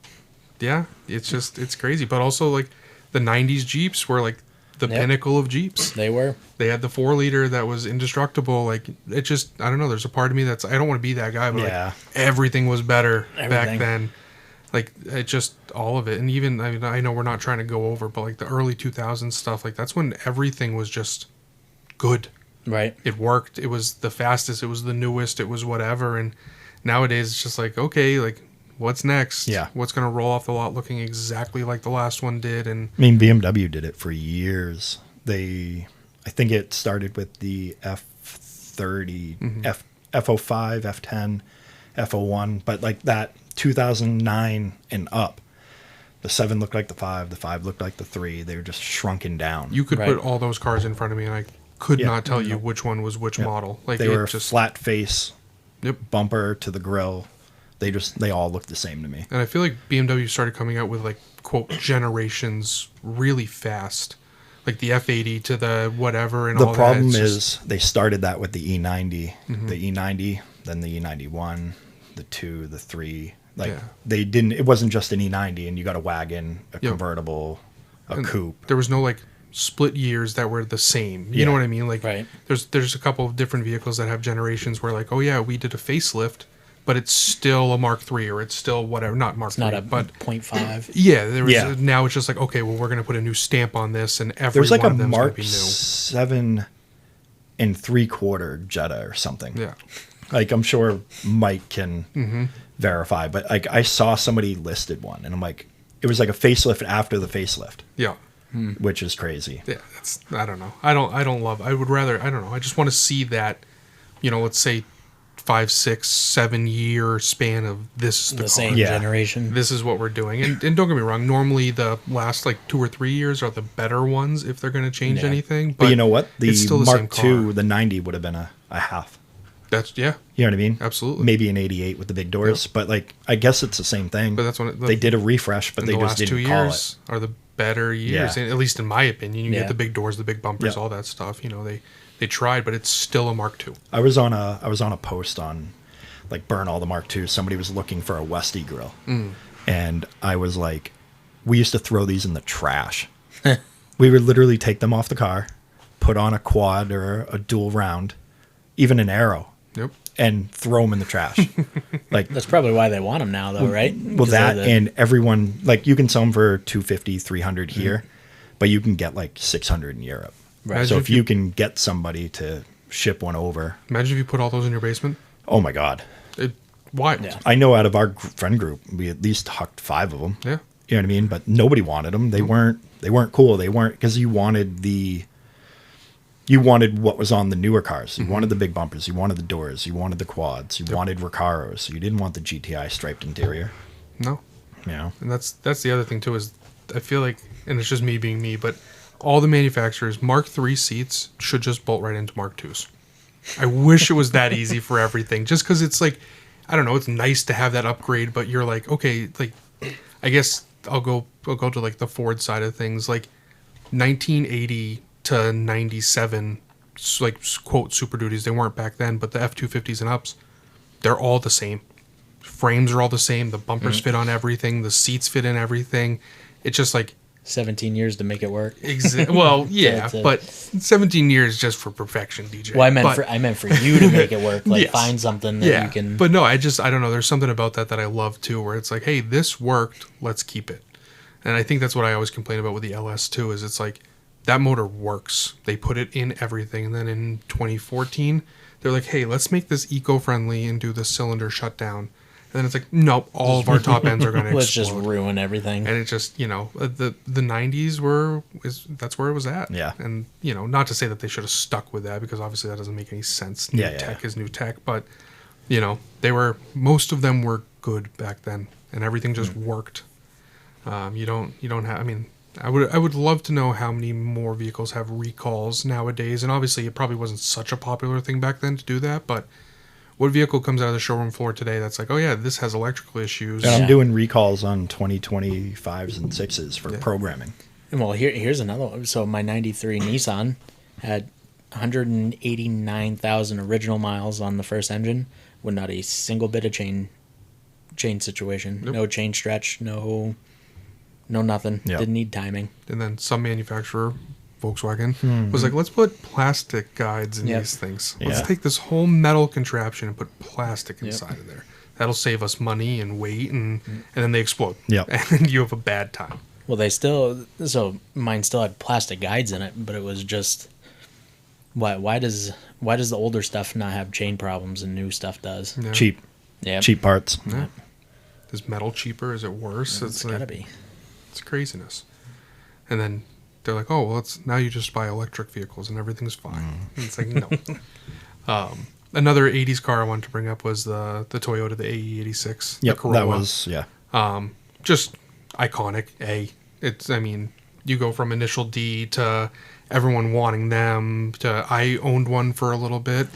It's crazy. But also like the '90s Jeeps were like the pinnacle of Jeeps. They were. They had the 4-liter that was indestructible. Like it just, I don't know. There's a part of me that's I don't want to be that guy, but like everything was better back then. Like it just all of it, and even I know we're not trying to go over, but like the early 2000s stuff, like that's when everything was just good. Right. It worked. It was the fastest. It was the newest. It was whatever. And nowadays it's just like, okay, like what's next? Yeah. What's gonna roll off the lot looking exactly like the last one did? And I mean, BMW did it for years. I think it started with the F30, F05, F10, F01, but like that 2009 and up, the 7 looked like the 5 looked like the 3. They were just shrunken down. you could put all those cars in front of me and I could not tell you which one was which model. Like they were just flat face, bumper to the grill. They all looked the same to me. And I feel like BMW started coming out with like quote generations really fast. Like the F80 to the whatever and all that. The problem is they started that with the E90, the E90, then the E91, the 2, the 3. Like they didn't. It wasn't just an E90, and you got a wagon, a convertible, a coupe. There was no like split years that were the same. You know what I mean? Like there's a couple of different vehicles that have generations where like, oh yeah, we did a facelift, but it's still a Mark III or it's still whatever, not Mark III, Not a but 0.5. yeah, there was now it's just like, okay, well we're gonna put a new stamp on this, and every There's like one a of them's Mark gonna be new. 7 and 3/4 Jetta or something. Yeah. Like I'm sure Mike can verify, but like I saw somebody listed one, and I'm like, it was like a facelift after the facelift. Yeah. Which is crazy. Yeah, I don't know. I don't love. I would rather. I don't know. I just want to see that. Let's say 5, 6, 7 year span of this is the same car. generation. This is what we're doing. And don't get me wrong. Normally the last like 2 or 3 years are the better ones if they're going to change anything. But you know what? The it's still the Mark same II, car. the 90 would have been a half. That's You know what I mean? Absolutely. Maybe an 88 with the big doors, but like I guess it's the same thing. But that's when they did a refresh, but they the just last 2 didn't call years it. are the better years. Yeah. At least in my opinion, you get the big doors, the big bumpers, all that stuff. They tried, but it's still a Mark II. I was on a post on like burn all the Mark II. Somebody was looking for a Westie grill, and I was like, we used to throw these in the trash. We would literally take them off the car, put on a quad or a dual round, even an Arrow. Yep. And throw them in the trash. Like That's probably why they want them now, though, right? Well, that and everyone, like you can sell them for $250, $300 here, but you can get like $600 in Europe. Right. So if you can get somebody to ship one over, Imagine if you put all those in your basement. oh my God. Wild. Yeah. I know out of our friend group, we at least hucked 5 of them. Yeah. You know what I mean? But nobody wanted them. They weren't cool. They weren't because you wanted you wanted what was on the newer cars. You wanted the big bumpers. You wanted the doors. You wanted the quads. You wanted Recaros. You didn't want the GTI striped interior. No. You know? And that's the other thing too, is I feel like, and it's just me being me, but all the manufacturers, Mark III seats should just bolt right into Mark IIs. I wish it was that easy for everything, just because it's like, I don't know, it's nice to have that upgrade, but you're like, okay, like, I guess I'll go to like the Ford side of things, like 1980 to 97, like quote Super Duties, they weren't back then, but the F-250s and ups, they're all the same. Frames are all the same. The bumpers fit on everything. The seats fit in everything. It's just like 17 years to make it work. Well, yeah, but 17 years just for perfection, DJ. Well, I meant for you to make it work. Like Yes. find something that you can. But no, I don't know. There's something about that I love too, where it's like, hey, this worked. Let's keep it. And I think that's what I always complain about with the LS too. Is it's like that motor works. They put it in everything, and then in 2014, they're like, hey, let's make this eco-friendly and do the cylinder shutdown. And then it's like, nope, all of our top ends are going to Let's explode. just ruin everything. And it just, the 90s that's where it was at. Yeah. And, not to say that they should have stuck with that, because obviously that doesn't make any sense. Yeah, Tech is new tech. But, most of them were good back then, and everything just worked. You don't have, I would love to know how many more vehicles have recalls nowadays. And obviously it probably wasn't such a popular thing back then to do that, but what vehicle comes out of the showroom floor today that's like, oh yeah, this has electrical issues? And I'm doing recalls on 2025s and 6s for programming. And well, here's another one. So my 93 Nissan had 189,000 original miles on the first engine with not a single bit of chain situation. Nope. No chain stretch, no nothing. Yep. Didn't need timing. And then some manufacturer, Volkswagen, was like, let's put plastic guides in these things. Let's Yeah. take this whole metal contraption and put plastic inside of there. That'll save us money and weight, and then they explode. Yep. And then you have a bad time. Well, so mine still had plastic guides in it, but it was just why does the older stuff not have chain problems and new stuff does? Yeah. Cheap. Yeah. Cheap parts. Yeah. Is metal cheaper? Is it worse? It's gotta be. It's craziness. And then they're like, oh, well, now you just buy electric vehicles and everything's fine. And it's like, no. Another 80s car I wanted to bring up was the Toyota, the AE86. Yep, the Corolla. that was, Just iconic. You go from initial D to everyone wanting them to I owned one for a little bit.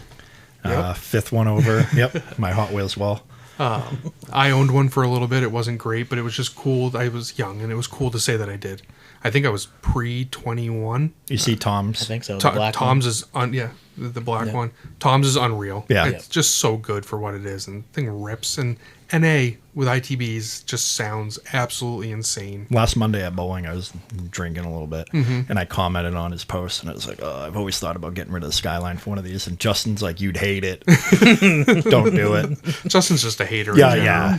fifth one over. Yep, my Hot Wheels wall. I owned one for a little bit. It wasn't great, but it was just cool. I was young, and it was cool to say that I did. I think I was pre-21. You see Tom's. I think so. The black Tom's one. is the black one. Tom's is unreal. Yeah. It's just so good for what it is, and the thing rips. And NA with ITBs just sounds absolutely insane. Last Monday at bowling, I was drinking a little bit, and I commented on his post, and I was like, "Oh, I've always thought about getting rid of the Skyline for one of these." And Justin's like, "You'd hate it. Don't do it." Justin's just a hater. Yeah, in general. yeah.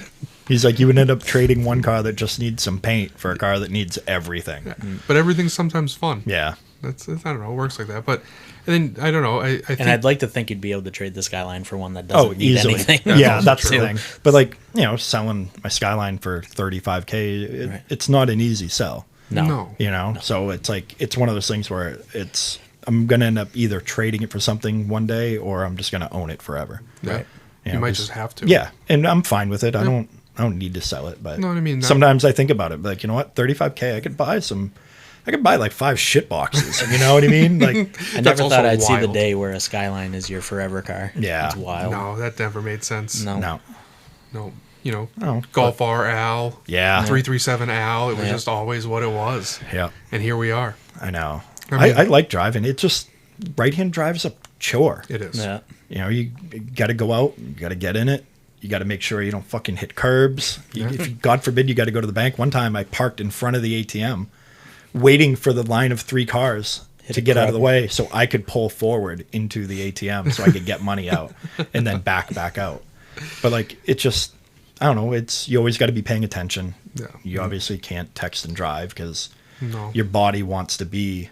He's like, you would end up trading one car that just needs some paint for a car that needs everything. But everything's sometimes fun. Yeah. That's I don't know. It works like that. But and then I don't know. I think And I'd like to think you'd be able to trade the Skyline for one that doesn't need easily. anything. Yeah, also that's true. the thing. But like, selling my Skyline for $35K, Right. it's not an easy sell. No. So it's like, it's one of those things where I'm going to end up either trading it for something one day, or I'm just going to own it forever. Yeah. Right. You might just have to. Yeah. And I'm fine with it. I don't need to sell it, but No, I mean, sometimes I think about it, like, you know what, $35K, I could buy like 5 shit boxes. You know what I mean? Like, I That's never also thought I'd see the wild. day where a Skyline is your forever car. Yeah. It's wild. No, that never made sense. No. no. No. Golf R Al. Yeah. 337 Al. It was Yeah. just always what it was. Yeah. And here we are. I know. I mean- I like driving. It just, right-hand drive's a chore. It is. Yeah. You got to go out. You got to get in it. You got to make sure you don't fucking hit curbs. If God forbid you got to go to the bank. One time I parked in front of the ATM waiting for the line of 3 cars to get out of the way so I could pull forward into the ATM so I could get money out and then back out. But like, it just, I don't know. You always got to be paying attention. Yeah. You obviously can't text and drive because No. your body wants to be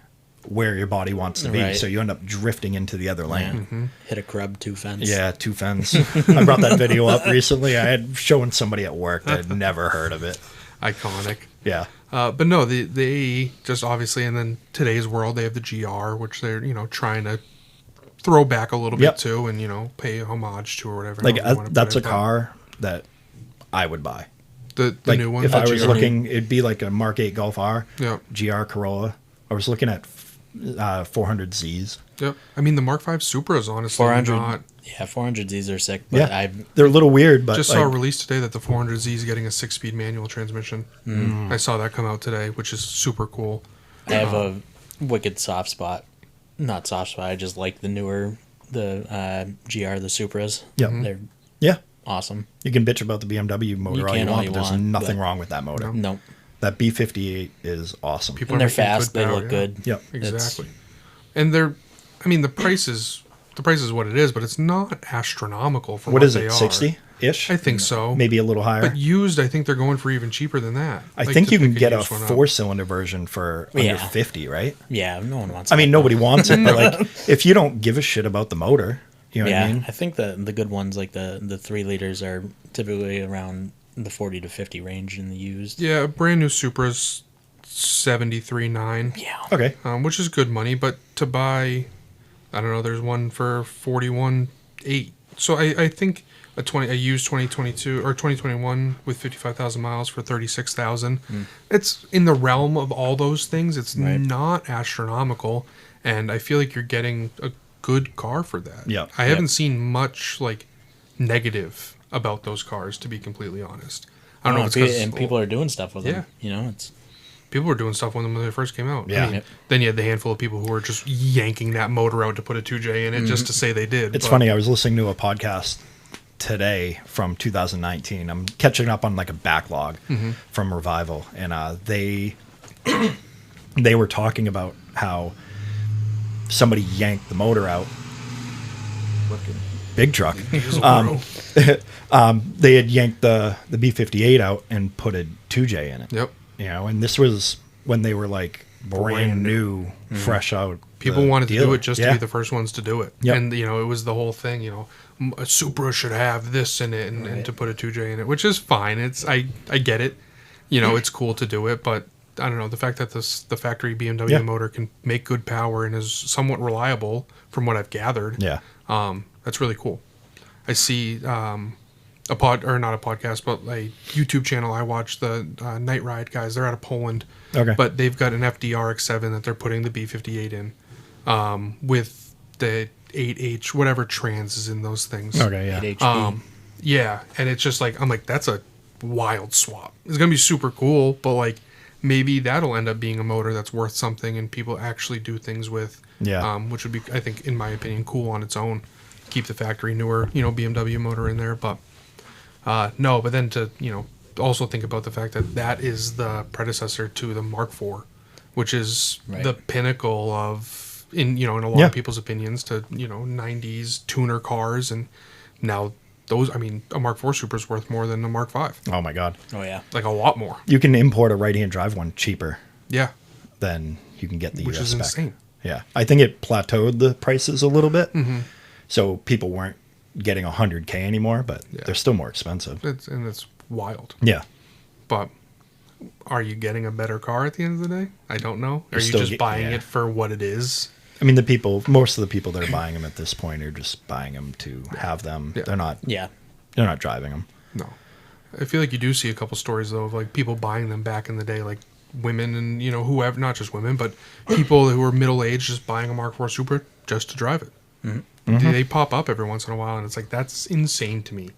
where your body wants to be. Right. So you end up drifting into the other lane. Yeah. Hit a crub 2 fence. Yeah, 2 fens. I brought that video up recently. I had shown somebody at work that had never heard of it. Iconic. Yeah. But no, they just obviously, and then today's world, they have the GR, which they're, trying to throw back a little bit to and, pay homage to or whatever. Like, however you wanna that's put a it, car that I would buy. The Like, new one? if the I was GR? looking, it'd be like a Mark 8 Golf R, Yeah. GR Corolla. I was looking at 400Zs. Yep. I mean, the Mark V Supras, honestly, 400. not... Yeah, 400Zs are sick. But Yeah, they're a little weird, but Just like, saw a release today that the 400Z is getting a 6-speed manual transmission. I saw that come out today, which is super cool. I have a wicked soft spot. Not soft spot. I just like the newer, the GR, the Supras. Yeah. They're yeah, awesome. you can bitch about the BMW motor all you can all want, you but there's want, nothing but- wrong with that motor. Nope. That B58 is awesome. People And they're are making fast. good They power, look yeah. good. Yep. It's- Exactly. And the price is what it is, but it's not astronomical for What is they it, are. 60-ish? I think so. Maybe a little higher. But used, I think they're going for even cheaper than that. I Like, think to you can pick get a used one up. 4-cylinder version for under Yeah. 50, right? Yeah, no one wants I mean, that. nobody wants it, but like, if you don't give a shit about the motor, you know Yeah, what I mean? I think the good ones, like the 3 liters, are typically around the 40 to 50 range in the used. Yeah, a brand new Supra's 73.9, Yeah. Okay. which is good money. But to buy, I don't know, there's one for 41.8. So I think a used 2022 or 2021 with 55,000 miles for 36,000. It's in the realm of all those things. It's Right. not astronomical, and I feel like you're getting a good car for that. Yeah. I haven't seen much like negative about those cars, to be completely honest. I don't know if it's 'cause and people are doing stuff with them. Yeah. It's people were doing stuff with them when they first came out. Yeah. I mean, Yep. then you had the handful of people who were just yanking that motor out to put a 2J in it just to say they did. It's but- funny. I was listening to a podcast today from 2019. I'm catching up on like a backlog from Revival, and they they were talking about how somebody yanked the motor out. Big truck. They had yanked the B58 out and put a 2J in it. Yep. You know, and this was when they were like brand new, fresh out. People the wanted to do dealer. it just to Yeah. be the first ones to do it. Yep. And, it was the whole thing, a Supra should have this in it and to put a 2J in it, which is fine. I get it. It's cool to do it, but I don't know, the fact that the factory BMW Yeah. motor can make good power and is somewhat reliable from what I've gathered. Yeah. That's really cool. I see a podcast, but a YouTube channel I watch, the Night Ride guys. They're out of Poland, Okay. but they've got an FDRX7 that they're putting the B58 in, with the 8H whatever trans is in those things. Okay. Yeah. 8 HP. Yeah, and it's just like I'm like that's a wild swap. It's gonna be super cool, but like maybe that'll end up being a motor that's worth something and people actually do things with. Yeah. Which would be, I think, in my opinion, cool on its own. Keep the factory newer, BMW motor in there, but no. But then to also think about the fact that that is the predecessor to the Mark IV, which is Right. the pinnacle of in a lot Yeah. of people's opinions to 90s tuner cars, and now those. I mean, a Mark IV Super is worth more than a Mark V, Oh my God. Oh, yeah. like a lot more. You can import a right-hand drive one cheaper Yeah, than you can get the which US is spec. insane. Yeah. I think it plateaued the prices a little bit. Mm-hmm. So people weren't getting 100K anymore, but Yeah. they're still more expensive. It's wild. Yeah. But are you getting a better car at the end of the day? I don't know. Are You're you still just buying yeah. it for what it is? I mean, most of the people that are buying them at this point are just buying them to have them. Yeah. They're not Yeah. driving them. No. I feel like you do see a couple stories though of like people buying them back in the day, like women and whoever, not just women, but people who were middle aged just buying a Mark IV Super just to drive it. Mm-hmm. They pop up every once in a while, and it's like that's insane to me.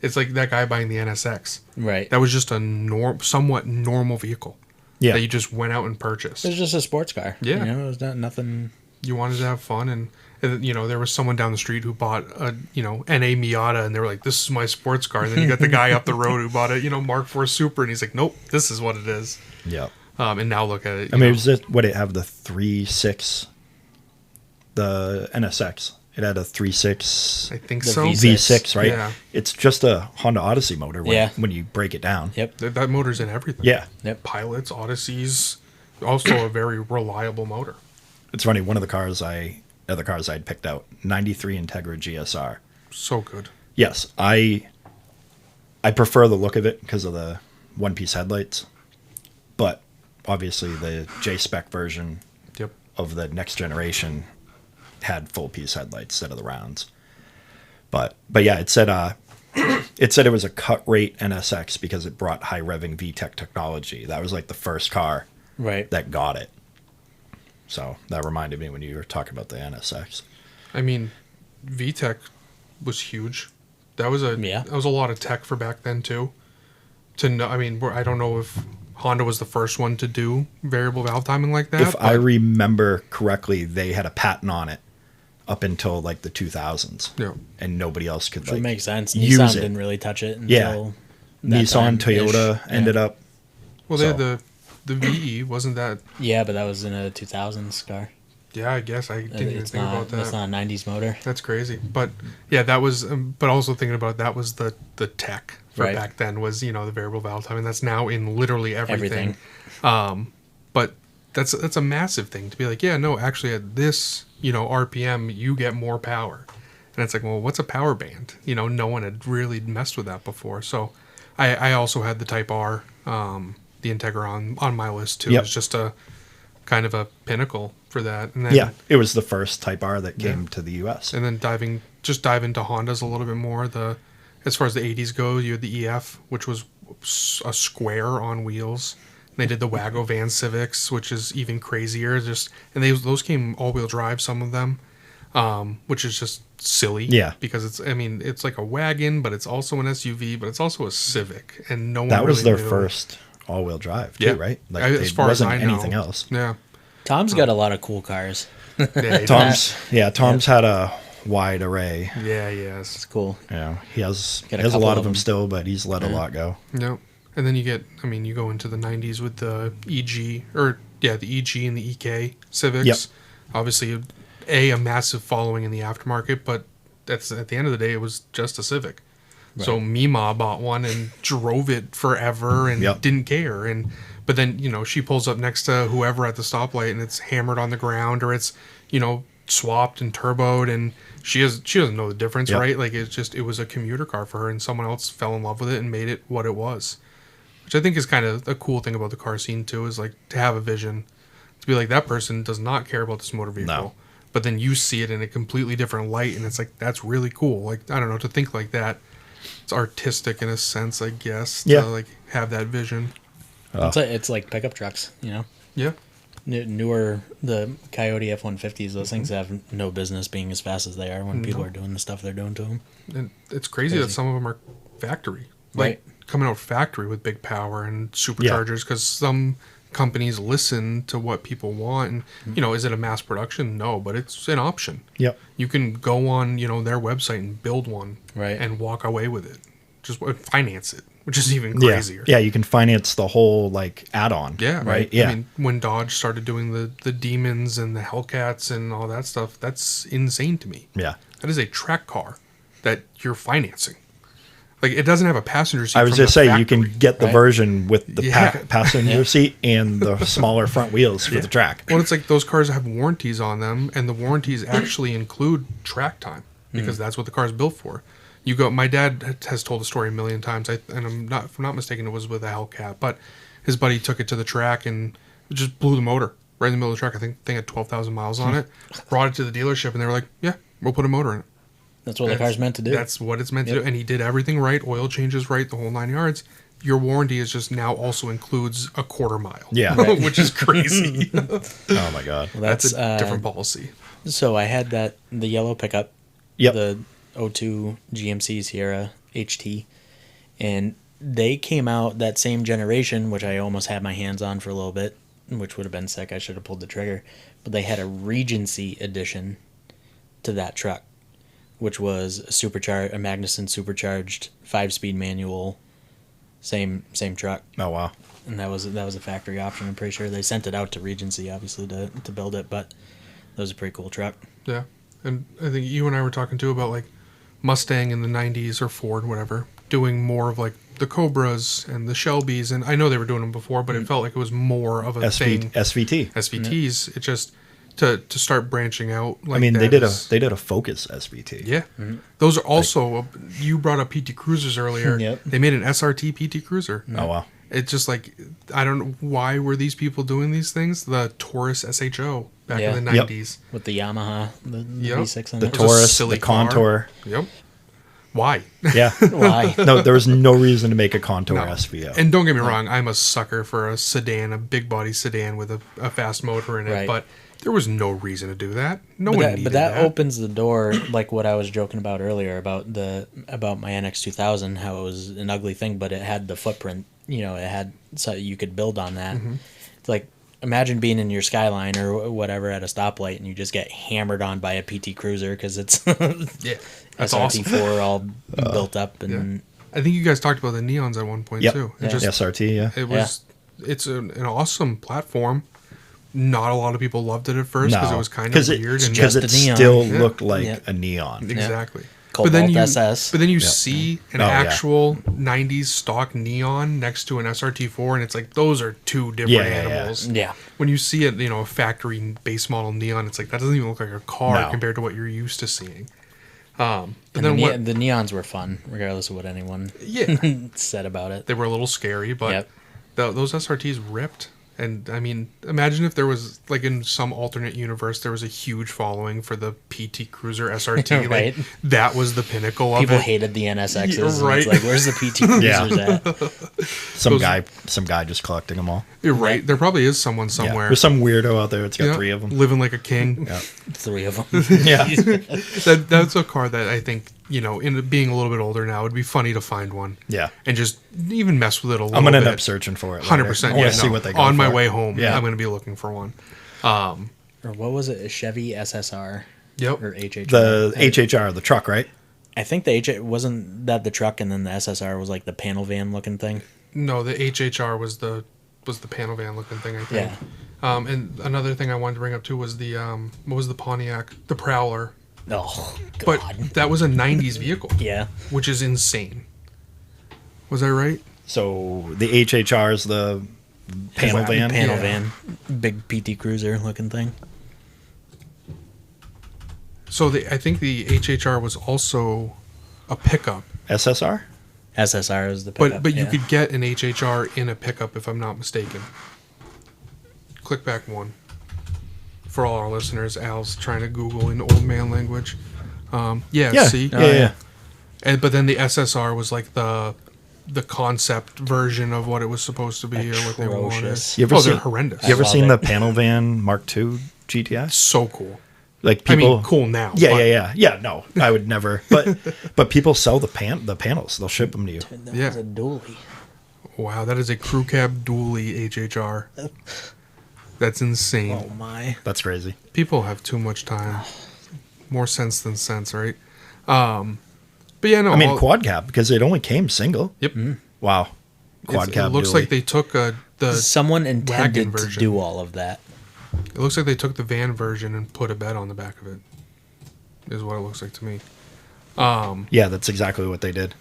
It's like that guy buying the NSX. Right. That was just a somewhat normal vehicle Yeah. that you just went out and purchased. It was just a sports car. Yeah. It was nothing. You wanted to have fun, and there was someone down the street who bought a NA Miata, and they were like, "This is my sports car." And then you got the guy up the road who bought a Mark IV Super, and he's like, "Nope, this is what it is." Yeah. And now look at it. I mean, was it what it have the 3.6, the NSX? It had a 3.6 I think The so. V6. V6, right? Yeah. It's just a Honda Odyssey motor when you break it down. Yep. That motor's in everything. Yeah. Yep. Pilots, Odysseys, also a very reliable motor. It's funny. One of the other cars I'd picked out, 93 Integra GSR. So good. Yes, I prefer the look of it because of the one-piece headlights, but obviously the J-spec version Yep. of the next generation had full piece headlights instead of the rounds. But yeah, it said it was a cut rate NSX because it brought high revving VTEC technology. That was like the first car Right. that got it. So that reminded me when you were talking about the NSX. I mean, VTEC was huge. That was Yeah. a lot of tech for back then too. To know, I mean, I don't know if Honda was the first one to do variable valve timing like that. If I remember correctly, they had a patent on it up until like the 2000s. Yeah. And nobody else could Which makes sense. use Nissan it. didn't really touch it Yeah. until that Nissan, time-ish. Toyota ended up. Well, they So- had the VE, wasn't that? Yeah, but that was in a 2000s car. Yeah, I guess I didn't even It's think not. about that. That's not a 90s motor. That's crazy. But yeah, that was. But also thinking about it, that was the tech for Right. back then was the variable valve timing. That's now in literally everything. But that's a massive thing to be like, yeah, no, actually at this RPM you get more power, and it's like, well, what's a power band? No one had really messed with that before. So I also had the Type R, the Integra on my list too. Yep. It's just a kind of a pinnacle for that. And then, Yeah, it was the first Type R that came to the U.S. and then dive into Hondas a little bit more. As far as the 80s go, you had the EF, which was a square on wheels. They did the Wago Van Civics, which is even crazier. And those came all-wheel drive, some of them, which is just silly. Yeah. Because it's like a wagon, but it's also an SUV, but it's also a Civic, and no one That was really their knew. first all-wheel drive, too, Yeah. right? Like, As it far as wasn't I know. anything else. Yeah. Tom's got a lot of cool cars. Yeah, Tom's had a wide array. yeah, yes. It's cool. He has Got a a couple lot of of them them. still, but he's let a lot go. No. And then you go into the 90s with the EG, the EG and the EK Civics. Yep. Obviously, a massive following in the aftermarket, but at the end of the day, it was just a Civic. Right. So Mima bought one and drove it forever and Yep. didn't care. But then, she pulls up next to whoever at the stoplight and it's hammered on the ground or it's, swapped and turboed, and she doesn't know the difference, Yep. right? Like it was a commuter car for her, and someone else fell in love with it and made it what it was. Which I think is kind of a cool thing about the car scene too, is like to have a vision, to be like, that person does not care about this motor vehicle, No. but then you see it in a completely different light, and it's like, that's really cool. Like, I don't know, to think like that, it's artistic in a sense, I guess. Yeah. To like have that vision. It's like pickup trucks, Yeah. Newer, the Coyote F-150s, those things have no business being as fast as they are when people are doing the stuff they're doing to them. And it's crazy that some of them are factory, like Right. coming out factory with big power and superchargers, because some companies listen to what people want. And, is it a mass production? No, but it's an option. Yep. You can go on, their website and build one, Right. and walk away with it. Just finance it, which is even crazier. Yeah, you can finance the whole like add-on. Yeah, right. Yeah, I mean, when Dodge started doing the Demons and the Hellcats and all that stuff, that's insane to me. yeah. That is a track car that you're financing. Like, it doesn't have a passenger seat. I was from just the saying you can factory. get the Right. version with the Yeah. passenger seat and the smaller front wheels for the track. Well, it's like those cars have warranties on them, and the warranties actually include track time because that's what the car is built for. My dad has told the story a million times, and if I'm not mistaken, it was with a Hellcat, but his buddy took it to the track and it just blew the motor right in the middle of the track. I think they had 12,000 miles on it. Brought it to the dealership, and they were like, "Yeah, we'll put a motor in it." That's what the car's meant to do. That's what it's meant to do, and he did everything right. Oil changes right, the whole 9 yards. Your warranty is just now also includes a quarter mile. Yeah. Right. Which is crazy. Oh my god. Well, That's a different policy. So I had the yellow pickup, Yep. the 02 GMC Sierra HT, and they came out that same generation, which I almost had my hands on for a little bit, which would have been sick. I should have pulled the trigger. But they had a Regency edition to that truck, which was a Magnuson supercharged 5-speed manual, same truck. Oh wow. And that was a factory option. I'm pretty sure they sent it out to Regency, obviously, to build it, but that was a pretty cool truck. Yeah. And I think you and I were talking too about like Mustang in the 90s or Ford, whatever, doing more of like the Cobras and the Shelbys. And I know they were doing them before, but it felt like it was more of a thing. SVT. SVTs, it just to start branching out. Like I mean, they that did a Focus SVT. Yeah. Those are also, you brought up PT Cruisers earlier. Yep. They made an SRT PT Cruiser. Oh wow. It's just like, I don't know, why were these people doing these things? The Taurus SHO back Yeah. in the Yep. 90s. With the Yamaha, the Yep. V6 in The it. It was a Taurus, silly the Contour. Yep. Why? Yeah. Why? No, there was no reason to make a Contour No. SVO. And don't get me wrong, I'm a sucker for a sedan, a big body sedan with a fast motor in it, Right. but there was no reason to do that. No But one that, needed but that that. opens the door, like what I was joking about earlier about my NX 2000, how it was an ugly thing, but it had the footprint. You know, it had so you could build on that. Mm-hmm. It's like imagine being in your Skyline or whatever at a stoplight and you just get hammered on by a PT Cruiser because it's Yeah. That's awesome. SRT4 all built up and I think you guys talked about the neons at one point Yep. too. It Yeah. just SRT, yeah. it was it's an awesome platform. Not a lot of people loved it at first because it was kind of weird and because it Just a neon. still Yeah. looked like Yeah. a neon. exactly. Cobalt you SS. but then you see an Oh, yeah. actual 90s stock neon next to an SRT4 and it's like those are two different Yeah, yeah, yeah. animals. yeah. When you see it, a factory base model neon, it's like that doesn't even look like a car No. compared to what you're used to seeing. But And then the neons were fun, regardless of what anyone yeah, said about it. they were a little scary, but Yep. those SRTs ripped. And I mean, imagine if there was like in some alternate universe, there was a huge following for the PT Cruiser SRT. Right. Like that was the pinnacle People of it. hated the NSXs. Yeah, And right. it's like, where's the PT Cruisers at? Some Those- guy just collecting them all. You're right. There probably is someone Yeah. somewhere. There's some weirdo out there that's got Yeah, 3 of them. living like a king. Yeah. 3 of them. Yeah. That's a car that I think in being a little bit older now, it'd be funny to find one. Yeah. And just even mess with it a little. I'm gonna bit. end up searching for it. 100%. I want Yeah, to see no. what they go On my for. way home, Yeah. I'm going to be looking for one. Or what was it? A Chevy SSR Yep. or HHR? The HHR, the truck, right? I think the wasn't that the truck, and then the SSR was like the panel van looking thing. No, the HHR was the panel van looking thing, I think. Yeah. And another thing I wanted to bring up too was the what was the Pontiac, the Prowler. Oh But God. that was a 90s vehicle, Yeah. which is insane. Was I right? So the HHR is the panel van. Panel Yeah. van, big PT Cruiser looking thing. So I think the HHR was also a pickup, SSR? SSR is the pickup. but you yeah. could get an HHR in a pickup if I'm not mistaken. Click back one. For all our listeners, Al's trying to Google in old man language. Yeah. See, Yeah. but then the SSR was like the concept version of what it was supposed to be or what they wanted. Atrocious. You ever they're seen- horrendous. You ever love seen it. the panel van Mark II GTI? So cool. Like I people. mean, cool now. Yeah, but yeah. No, I would never. But people sell the panels. They'll ship them to you. That Yeah. was a dually. Wow, that is a crew cab dually HHR. That's insane. Oh my. That's crazy. People have too much time. More sense than sense, right? But yeah, no. I mean, quad cab because it only came single. Yep. Wow. Quad It cab. looks dually. like they took the. Someone intended to version. do all of that. It looks like they took the van version and put a bed on the back of it. Is what it looks like to me. Yeah, that's exactly what they did.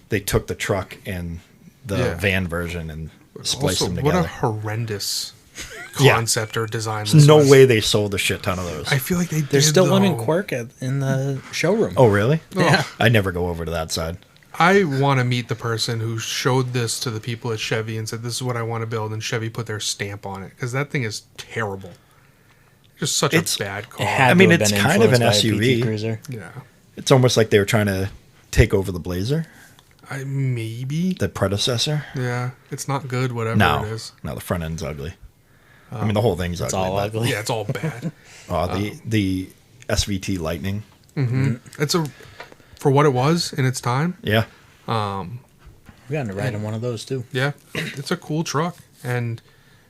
They took the truck and the Yeah. van version and spliced Also, them what a together. horrendous Yeah. concept or design. There's this no was. way they sold a shit ton of those. I feel like they. There's did, still one in though. Quirk in the showroom. Oh, really? Yeah. I never go over to that side. I want to meet the person who showed this to the people at Chevy and said, "This is what I want to build," and Chevy put their stamp on it because that thing is terrible. Just such It's- a bad It car. had I mean, to have it's been kind of an influenced by a SUV. PT Cruiser. Yeah, It's almost like they were trying to take over the Blazer, maybe. the predecessor. Yeah, it's not good. Whatever No, it is. no, the front end's ugly. I mean, the whole thing's It's ugly. all but- ugly. Yeah, it's all bad. The SVT Lightning. It's for what it was in its time. Yeah, We got to ride in one of those too. Yeah, it's a cool truck. And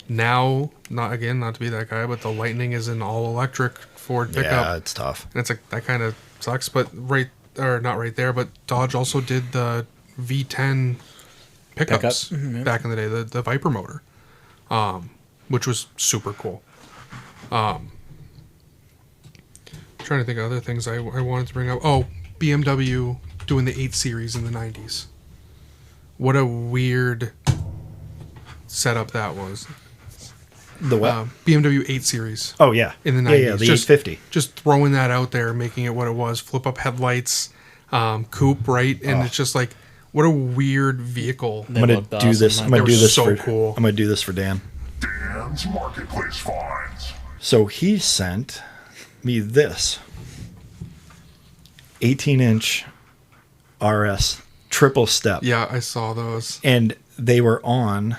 now, not to be that guy, but the Lightning is an all electric Ford pickup. yeah, it's tough. And it's like that kind of sucks, but not right there. But Dodge also did the V10 pickups back in the day, the Viper motor, which was super cool. Trying to think of other things I wanted to bring up. Oh, BMW doing the 8 Series in the 90s. What a weird setup that was. The what? BMW 8 Series. Oh yeah, in the 90s. Yeah, the Just- 850. Just throwing that out there, making it what it was. Flip up headlights, coupe, right? And it's just like, What a weird vehicle. They I'm gonna looked do awesome. this. I'm They gonna were do this so for. cool. I'm gonna do this for Dan. Dan's Marketplace finds. So he sent me this 18-inch RS triple step, Yeah, I saw those. and they were on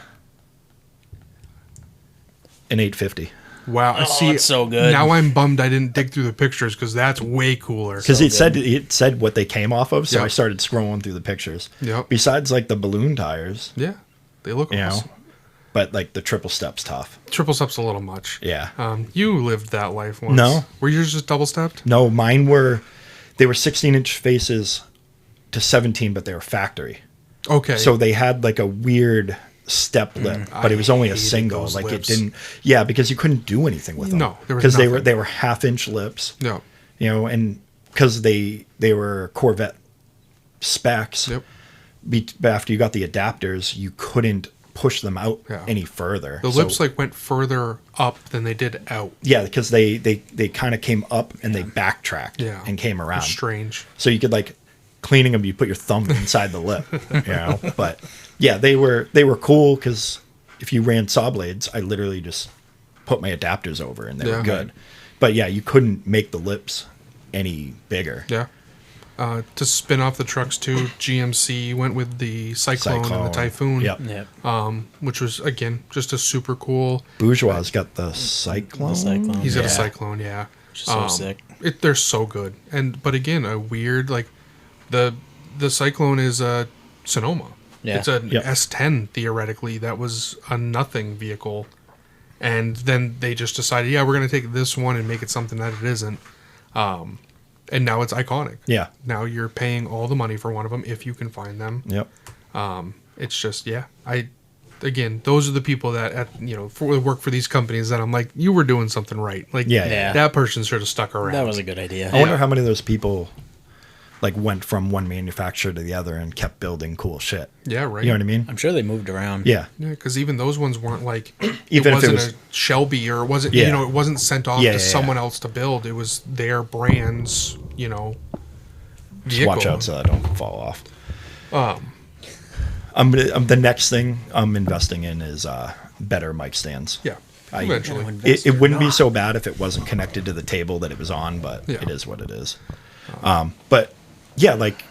an 850. Wow, I see. it's so good. Now I'm bummed I didn't dig through the pictures because that's way cooler. Because So it said what they came off of, so Yep. I started scrolling through the pictures. Yep. Besides, like the balloon tires, Yeah, they look you know, awesome. but like the triple step's tough. Triple step's a little much. Yeah. You lived that life once. No. Were yours just double stepped? No, they were 16-inch faces to 17, but they were factory. Okay. So they had like a weird step lip, but it was only a hated single. those Like lips. it didn't. Yeah, because you couldn't do anything with them. No, there was because nothing. they were half-inch lips. No. You know, and because they were Corvette specs. Yep. After you got the adapters, you couldn't push them out Yeah. any further. The So- lips like went further up than they did out. yeah, because they kind of came up and they backtracked Yeah. and came It around. was strange. So you could like cleaning them, you put your thumb inside the lip, you know. But yeah, they were cool because if you ran saw blades, I literally just put my adapters over and they Yeah. were good. But yeah, you couldn't make the lips any bigger. Yeah. To spin off the trucks too, GMC went with the Cyclone and the Typhoon. Yep. Yep. Which was again just a super cool. Bourgeois got the Cyclone. The Cyclone. He's got a Yeah. Cyclone, yeah. Which is so sick. They're so good, but again, a weird like the Cyclone is a Sonoma. Yeah. It's a Yep. S10 theoretically. That was a nothing vehicle, and then they just decided, yeah, we're gonna take this one and make it something that it isn't. And now it's iconic. Yeah. Now you're paying all the money for one of them if you can find them. Yep. It's just again, those are the people that work for these companies that I'm like, you were doing something right. Like Yeah. that person should have stuck around. That was a good idea. I wonder how many of those people like went from one manufacturer to the other and kept building cool shit. Yeah, right. You know what I mean? I'm sure they moved around. Yeah. Yeah, because even those ones weren't like Even it if it wasn't was- a Shelby or it wasn't Yeah. it wasn't sent off Yeah, to yeah, someone else to build. It was their brand's Just vehicle. watch out so I don't fall off. The next thing I'm investing in is better mic stands. Yeah, I- eventually. It wouldn't be so bad if it wasn't connected to the table that it was on, but Yeah. it is what it is. But yeah, like,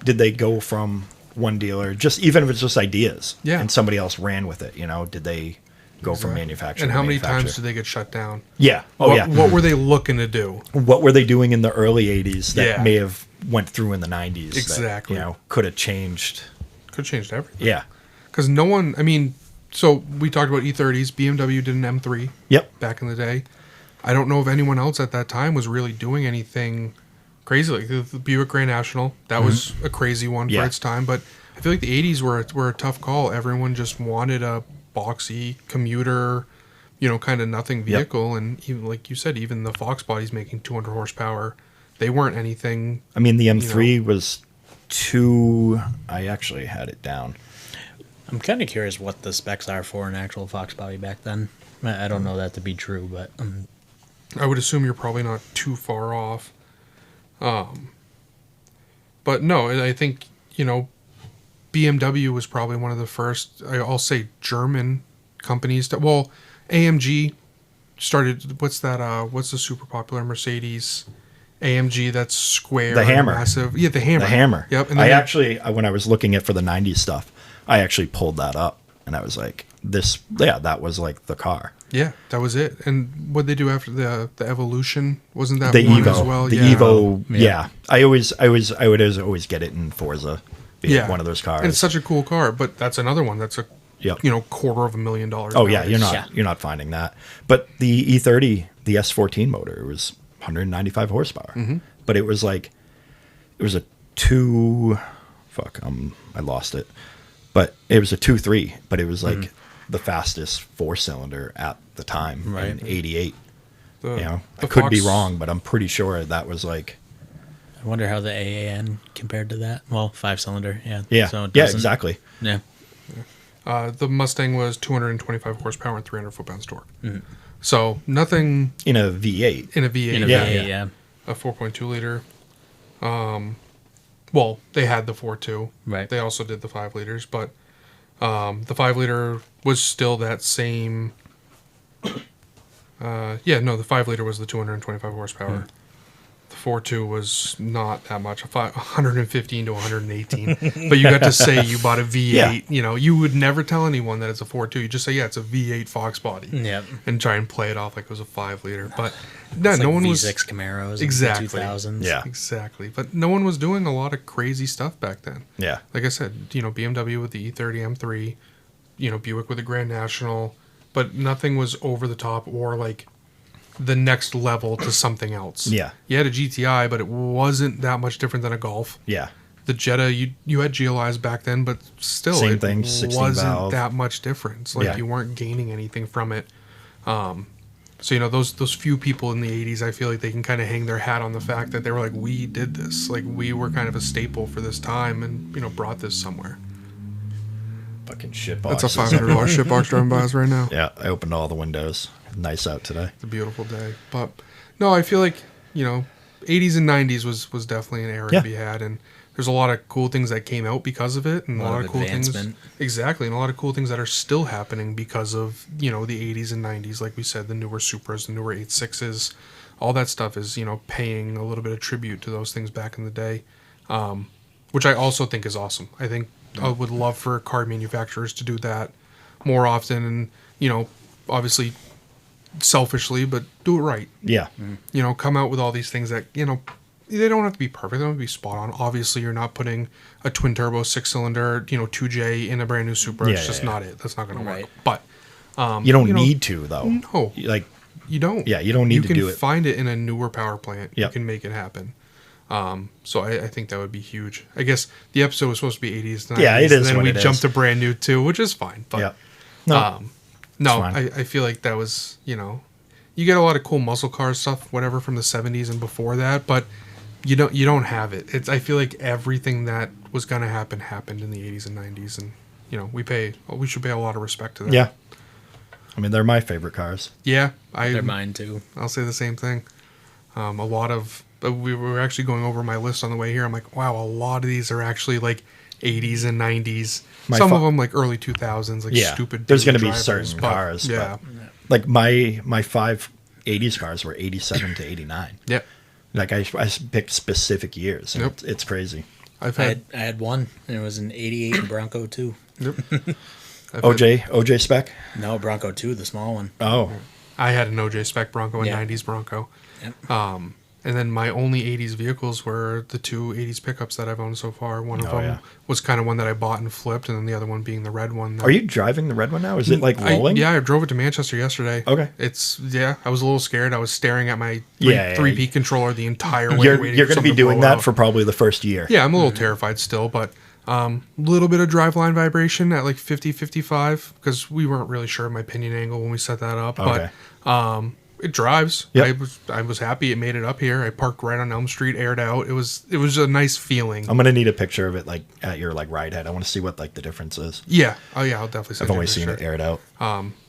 did they go from one dealer, just even if it's just ideas, Yeah. and somebody else ran with it? You know, did they go from manufacturer? And to how many manufacturer? times did they get shut down? Yeah. Oh what, yeah. What were they looking to do? What were they doing in the early '80s that Yeah. may have went through in the '90s? Exactly. That, could have changed. Could have changed everything. Yeah. Because no one. I mean, so we talked about E30s. BMW did an M3 Yep. back in the day. I don't know if anyone else at that time was really doing anything crazy. Like the Buick Grand National, that was a crazy one Yeah. for its time. But I feel like the '80s were a tough call. Everyone just wanted a boxy commuter, kind of nothing vehicle. And even like you said, even the Fox bodies making 200 horsepower, they weren't anything. I mean, the M3 was two. I actually had it down. I'm kind of curious what the specs are for an actual Fox body back then. I don't know that to be true, but I would assume you're probably not too far off. But no, I think, BMW was probably one of the first, I'll say German companies that, well, AMG started, what's the super popular Mercedes AMG that's square? The and Hammer. Massive. Yeah, the Hammer. The Hammer. Yep. And I then actually, when I was looking at for the '90s stuff, I actually pulled that up, and I was like, that was like the car. yeah, that was it. And what they do after the Evolution, wasn't that The one Evo, as well? the yeah. Evo, Yeah. yeah. I would always get it in Forza, being Yeah. one of those cars. And it's such a cool car, but that's another one that's a Yep. $250,000. Oh yeah, nowadays. you're not finding that. But the E30, the S14 motor, it was 195 horsepower. Mm-hmm. But it was like, it was a I lost it. But it was a 2.3, but it was like the fastest 4-cylinder at the time Right. in '88. The I could be Fox- wrong, but I'm pretty sure that was like, I wonder how the AAN compared to that. Well, 5-cylinder, yeah. yeah, So it yeah, doesn't- exactly. Yeah. The Mustang was 225 horsepower and 300 foot-pounds torque. So nothing In a V8. in a V8. In a Yeah, V8, yeah. yeah. A 4.2 liter. well, they had the 4.2. Right. They also did the 5 liters, but the 5 liter was still that same. The 5 liter was the 225 horsepower. The 4.2 was not that much, 115 to 118. But you got to say you bought a V8. Yeah. You know, you would never tell anyone that it's a 4.2. You just say, yeah, it's a V8 Fox body. Yep. And try and play it off like it was a 5 liter. But It's no like one V6 was. Camaros Exactly. in the 2000s. Yeah. Exactly. But no one was doing a lot of crazy stuff back then. Yeah. Like I said, you know, BMW with the E30 M3, you know, Buick with the Grand National, but nothing was over the top or like the next level to something else. Yeah. You had a GTI, but it wasn't that much different than a Golf. Yeah. The Jetta, you had GLIs back then, but still, Same it thing, 16 wasn't valve. that much difference. Like Yeah. you weren't gaining anything from it. So, you know, those few people in the 80s, I feel like they can kind of hang their hat on the fact that they were like, we did this. Like, we were kind of a staple for this time and, you know, brought this somewhere. Fucking shit That's a boxes. $500 shit box driving by us right now. Yeah, I opened all the windows. Nice out today. It's a beautiful day. But, no, I feel like, you know, 80s and 90s was definitely an era Yeah. to be had. And there's a lot of cool things that came out because of it. And a lot of cool things. advancement. Exactly. And a lot of cool things that are still happening because of, you know, the 80s and 90s. Like we said, the newer Supras, the newer 86s. All that stuff is, you know, paying a little bit of tribute to those things back in the day. Which I also think is awesome. I think I would love for car manufacturers to do that more often. And, you know, obviously selfishly, but do it right. Yeah. You know, come out with all these things that, you know, they don't have to be perfect. They don't have to be spot on. Obviously, you're not putting a twin turbo 6-cylinder, you know, 2J in a brand new Supra. Yeah, It's just yeah. not it. That's not going to Right. work. But You don't you know, need to, though. no. Like, you don't. Yeah, you don't need to do You it. can find it in a newer power plant. Yep. You can make it happen. So I think that would be huge. I guess the episode was supposed to be 80s, 90s. Yeah, it is And then what we it jumped is. to brand new too, which is fine. But yeah. No. no, fine. I feel like that was, you know, you get a lot of cool muscle car stuff, whatever, from the 70s and before that, but you don't have it. It's I feel like everything that was gonna happen happened in the 80s and 90s, and you know we should pay a lot of respect to that. Yeah. I mean, they're my favorite cars. Yeah, They're mine too. I'll say the same thing. A lot of we were actually going over my list on the way here. I'm like, wow, a lot of these are actually like 80s and 90s. Some of them like early 2000s, like Yeah. stupid. There's going to daily be drivers, certain but, cars. Yeah, But, like, my 5 80s cars were 87 to 89. yeah. Like, I picked specific years. And Yep. It's crazy. I've I had, had one, and it was an 88 Bronco 2. I've had OJ spec? No, Bronco 2, the small one. Oh. I had an OJ spec Bronco and Yeah. 90s Bronco. Yep. And then my only 80s vehicles were the 2 80s pickups that I've owned so far. One of Oh, them yeah. was kind of one that I bought and flipped, and then the other one being the red one. that- Are you driving the red one now? Is it, like, rolling? Yeah, I drove it to Manchester yesterday. Okay. I was a little scared. I was staring at my Yeah, 3P controller the entire way. You're waiting going for to be something doing blow that out. for probably the first year. Yeah, I'm a little terrified still, but little bit of driveline vibration at like 50, 55, because we weren't really sure of my pinion angle when we set that up. Okay. But it drives. Yep. I was happy it made it up here. I parked right on Elm Street, aired out. It was a nice feeling. I'm going to need a picture of it, like, at your, like, ride head. I want to see what, like, the difference is. Yeah. Oh yeah, I'll definitely send I've you a only seen picture. it aired out.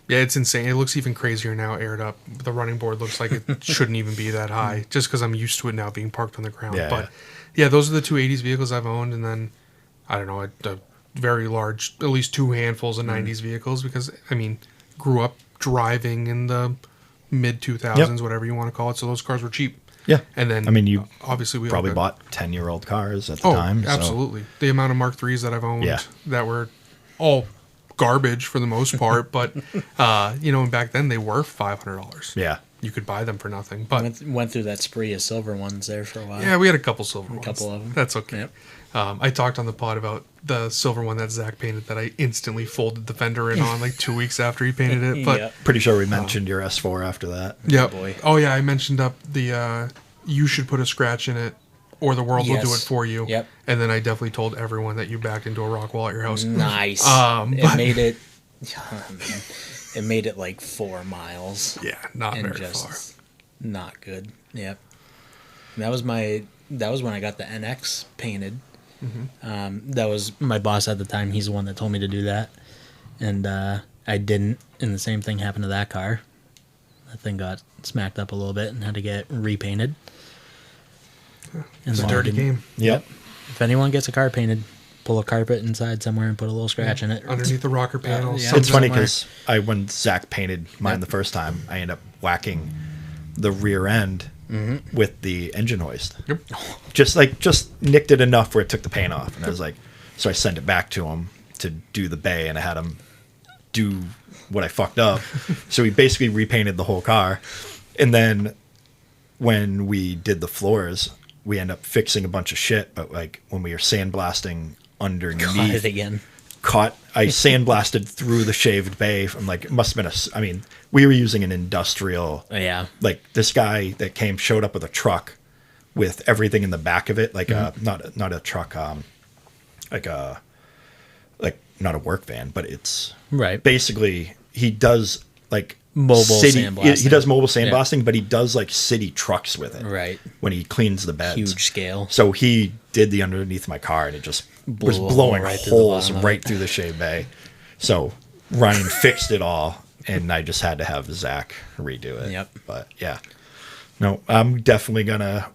Yeah, it's insane. It looks even crazier now, aired up. The running board looks like it shouldn't even be that high, just because I'm used to it now being parked on the ground. Yeah, But yeah, those are the 2 80s vehicles I've owned, and then I don't know, a very large, at least 2 handfuls of 90s vehicles, because I mean, grew up driving in the mid 2000s, whatever you want to call it. So those cars were cheap. Yeah. And then I mean, you obviously we all probably got- bought 10-year-old cars at the time. So. absolutely. The amount of Mark IIIs that I've owned Yeah. that were all garbage for the most part, but you know, and back then they were $500. Yeah. You could buy them for nothing. But Went through that spree of silver ones there for a while. yeah, we had a couple silver ones. couple of 'em. That's okay. Yep. I talked on the pod about the silver one that Zach painted that I instantly folded the fender in on like 2 weeks after he painted it. But Yep. Pretty sure we mentioned your S4 after that. Yep. boy. Oh yeah, I mentioned up the you should put a scratch in it or the world will do it Yes. for you. Yep. And then I definitely told everyone that you backed into a rock wall at your house. Nice. but- It made it. It made it like 4 miles. Yeah, not and very just far. not good. Yep. That was when I got the NX painted. That was my boss at the time. He's the one that told me to do that, and I didn't. And the same thing happened to that car. That thing got smacked up a little bit and had to get repainted. And It's a then I dirty didn't- game. Yep. If anyone gets a car painted, pull a carpet inside somewhere and put a little scratch in it. Underneath the rocker panel. yeah. It's funny somewhere. because when Zach painted mine the first time, I ended up whacking the rear end with the engine hoist. Yep. Just nicked it enough where it took the paint off, and I was like, so I sent it back to him to do the bay, and I had him do what I fucked up. So he basically repainted the whole car, and then when we did the floors, we end up fixing a bunch of shit. But like when we were sandblasting underneath, Caught it again. I sandblasted through the shaved bay from like, it must have been I mean, we were using an industrial, Yeah. like this guy that showed up with a truck with everything in the back of it. Like not a truck, like not a work van, but it's Right. basically, he does like Mobile city, sandblasting. he does mobile sandblasting, but he does like city trucks with it. Right. When he cleans the beds. Huge scale. So he did the underneath my car, and it just was Blew a hole blowing right through the holes bottom of right it. through the shave bay. So Ryan fixed it all, and I just had to have Zach redo it. Yep. But yeah, no, I'm definitely gonna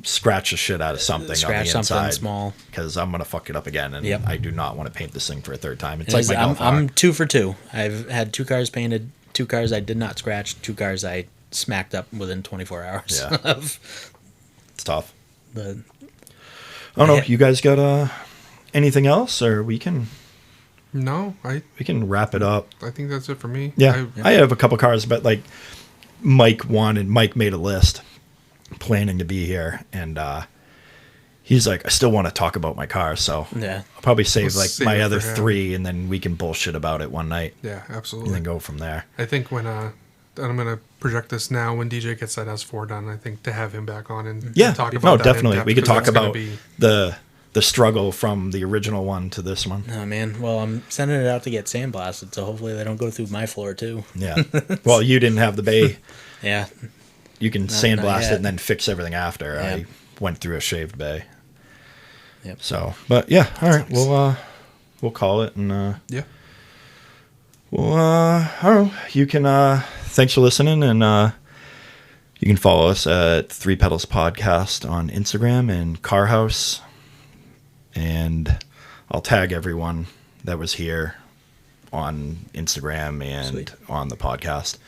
scratch the shit out of something Scratch on the something inside small. because I'm gonna fuck it up again, and Yep. I do not want to paint this thing for a third time. It's It like is- my golf I'm car. 2 for 2. I've had 2 cars painted, 2 cars I did not scratch, 2 cars I smacked up within 24 hours Yeah. of It's tough. the. I don't know. Yeah. You guys got anything else, or we can No, I wrap it up. think that's it for me. Yeah, I have a couple cars, but like Mike made a list planning to be here, and he's like, I still want to talk about my car, so Yeah. I'll probably save We'll like save my it other for him. 3, and then we can bullshit about it one night Yeah, and absolutely. then go from there. I think when I'm gonna project this now when DJ gets that S4 done. I think to have him back on and Yeah, talk about no, that in definitely. depth, We could 'cause talk that's gonna about be- the struggle from the original one to this one. Oh man, well I'm sending it out to get sandblasted, so hopefully they don't go through my floor too. Yeah. Well, you didn't have the bay. Yeah, You can not sandblast it yet. and then fix everything after. Yeah. I went through a shaved bay. Yep. So, but yeah, all right. We'll call it, and Yeah. well, I don't know. You can thanks for listening, and you can follow us at 3 Pedals Podcast on Instagram and Carhouse, and I'll tag everyone that was here on Instagram and Sweet. on the podcast.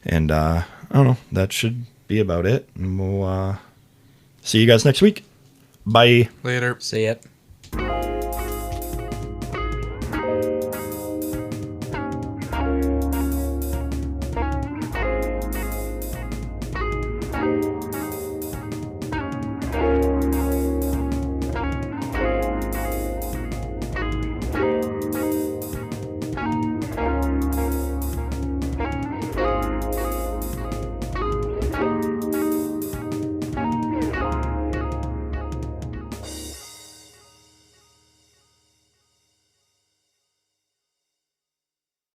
And I don't know. That should be about it, and we'll see you guys next week. Bye. Later. see it.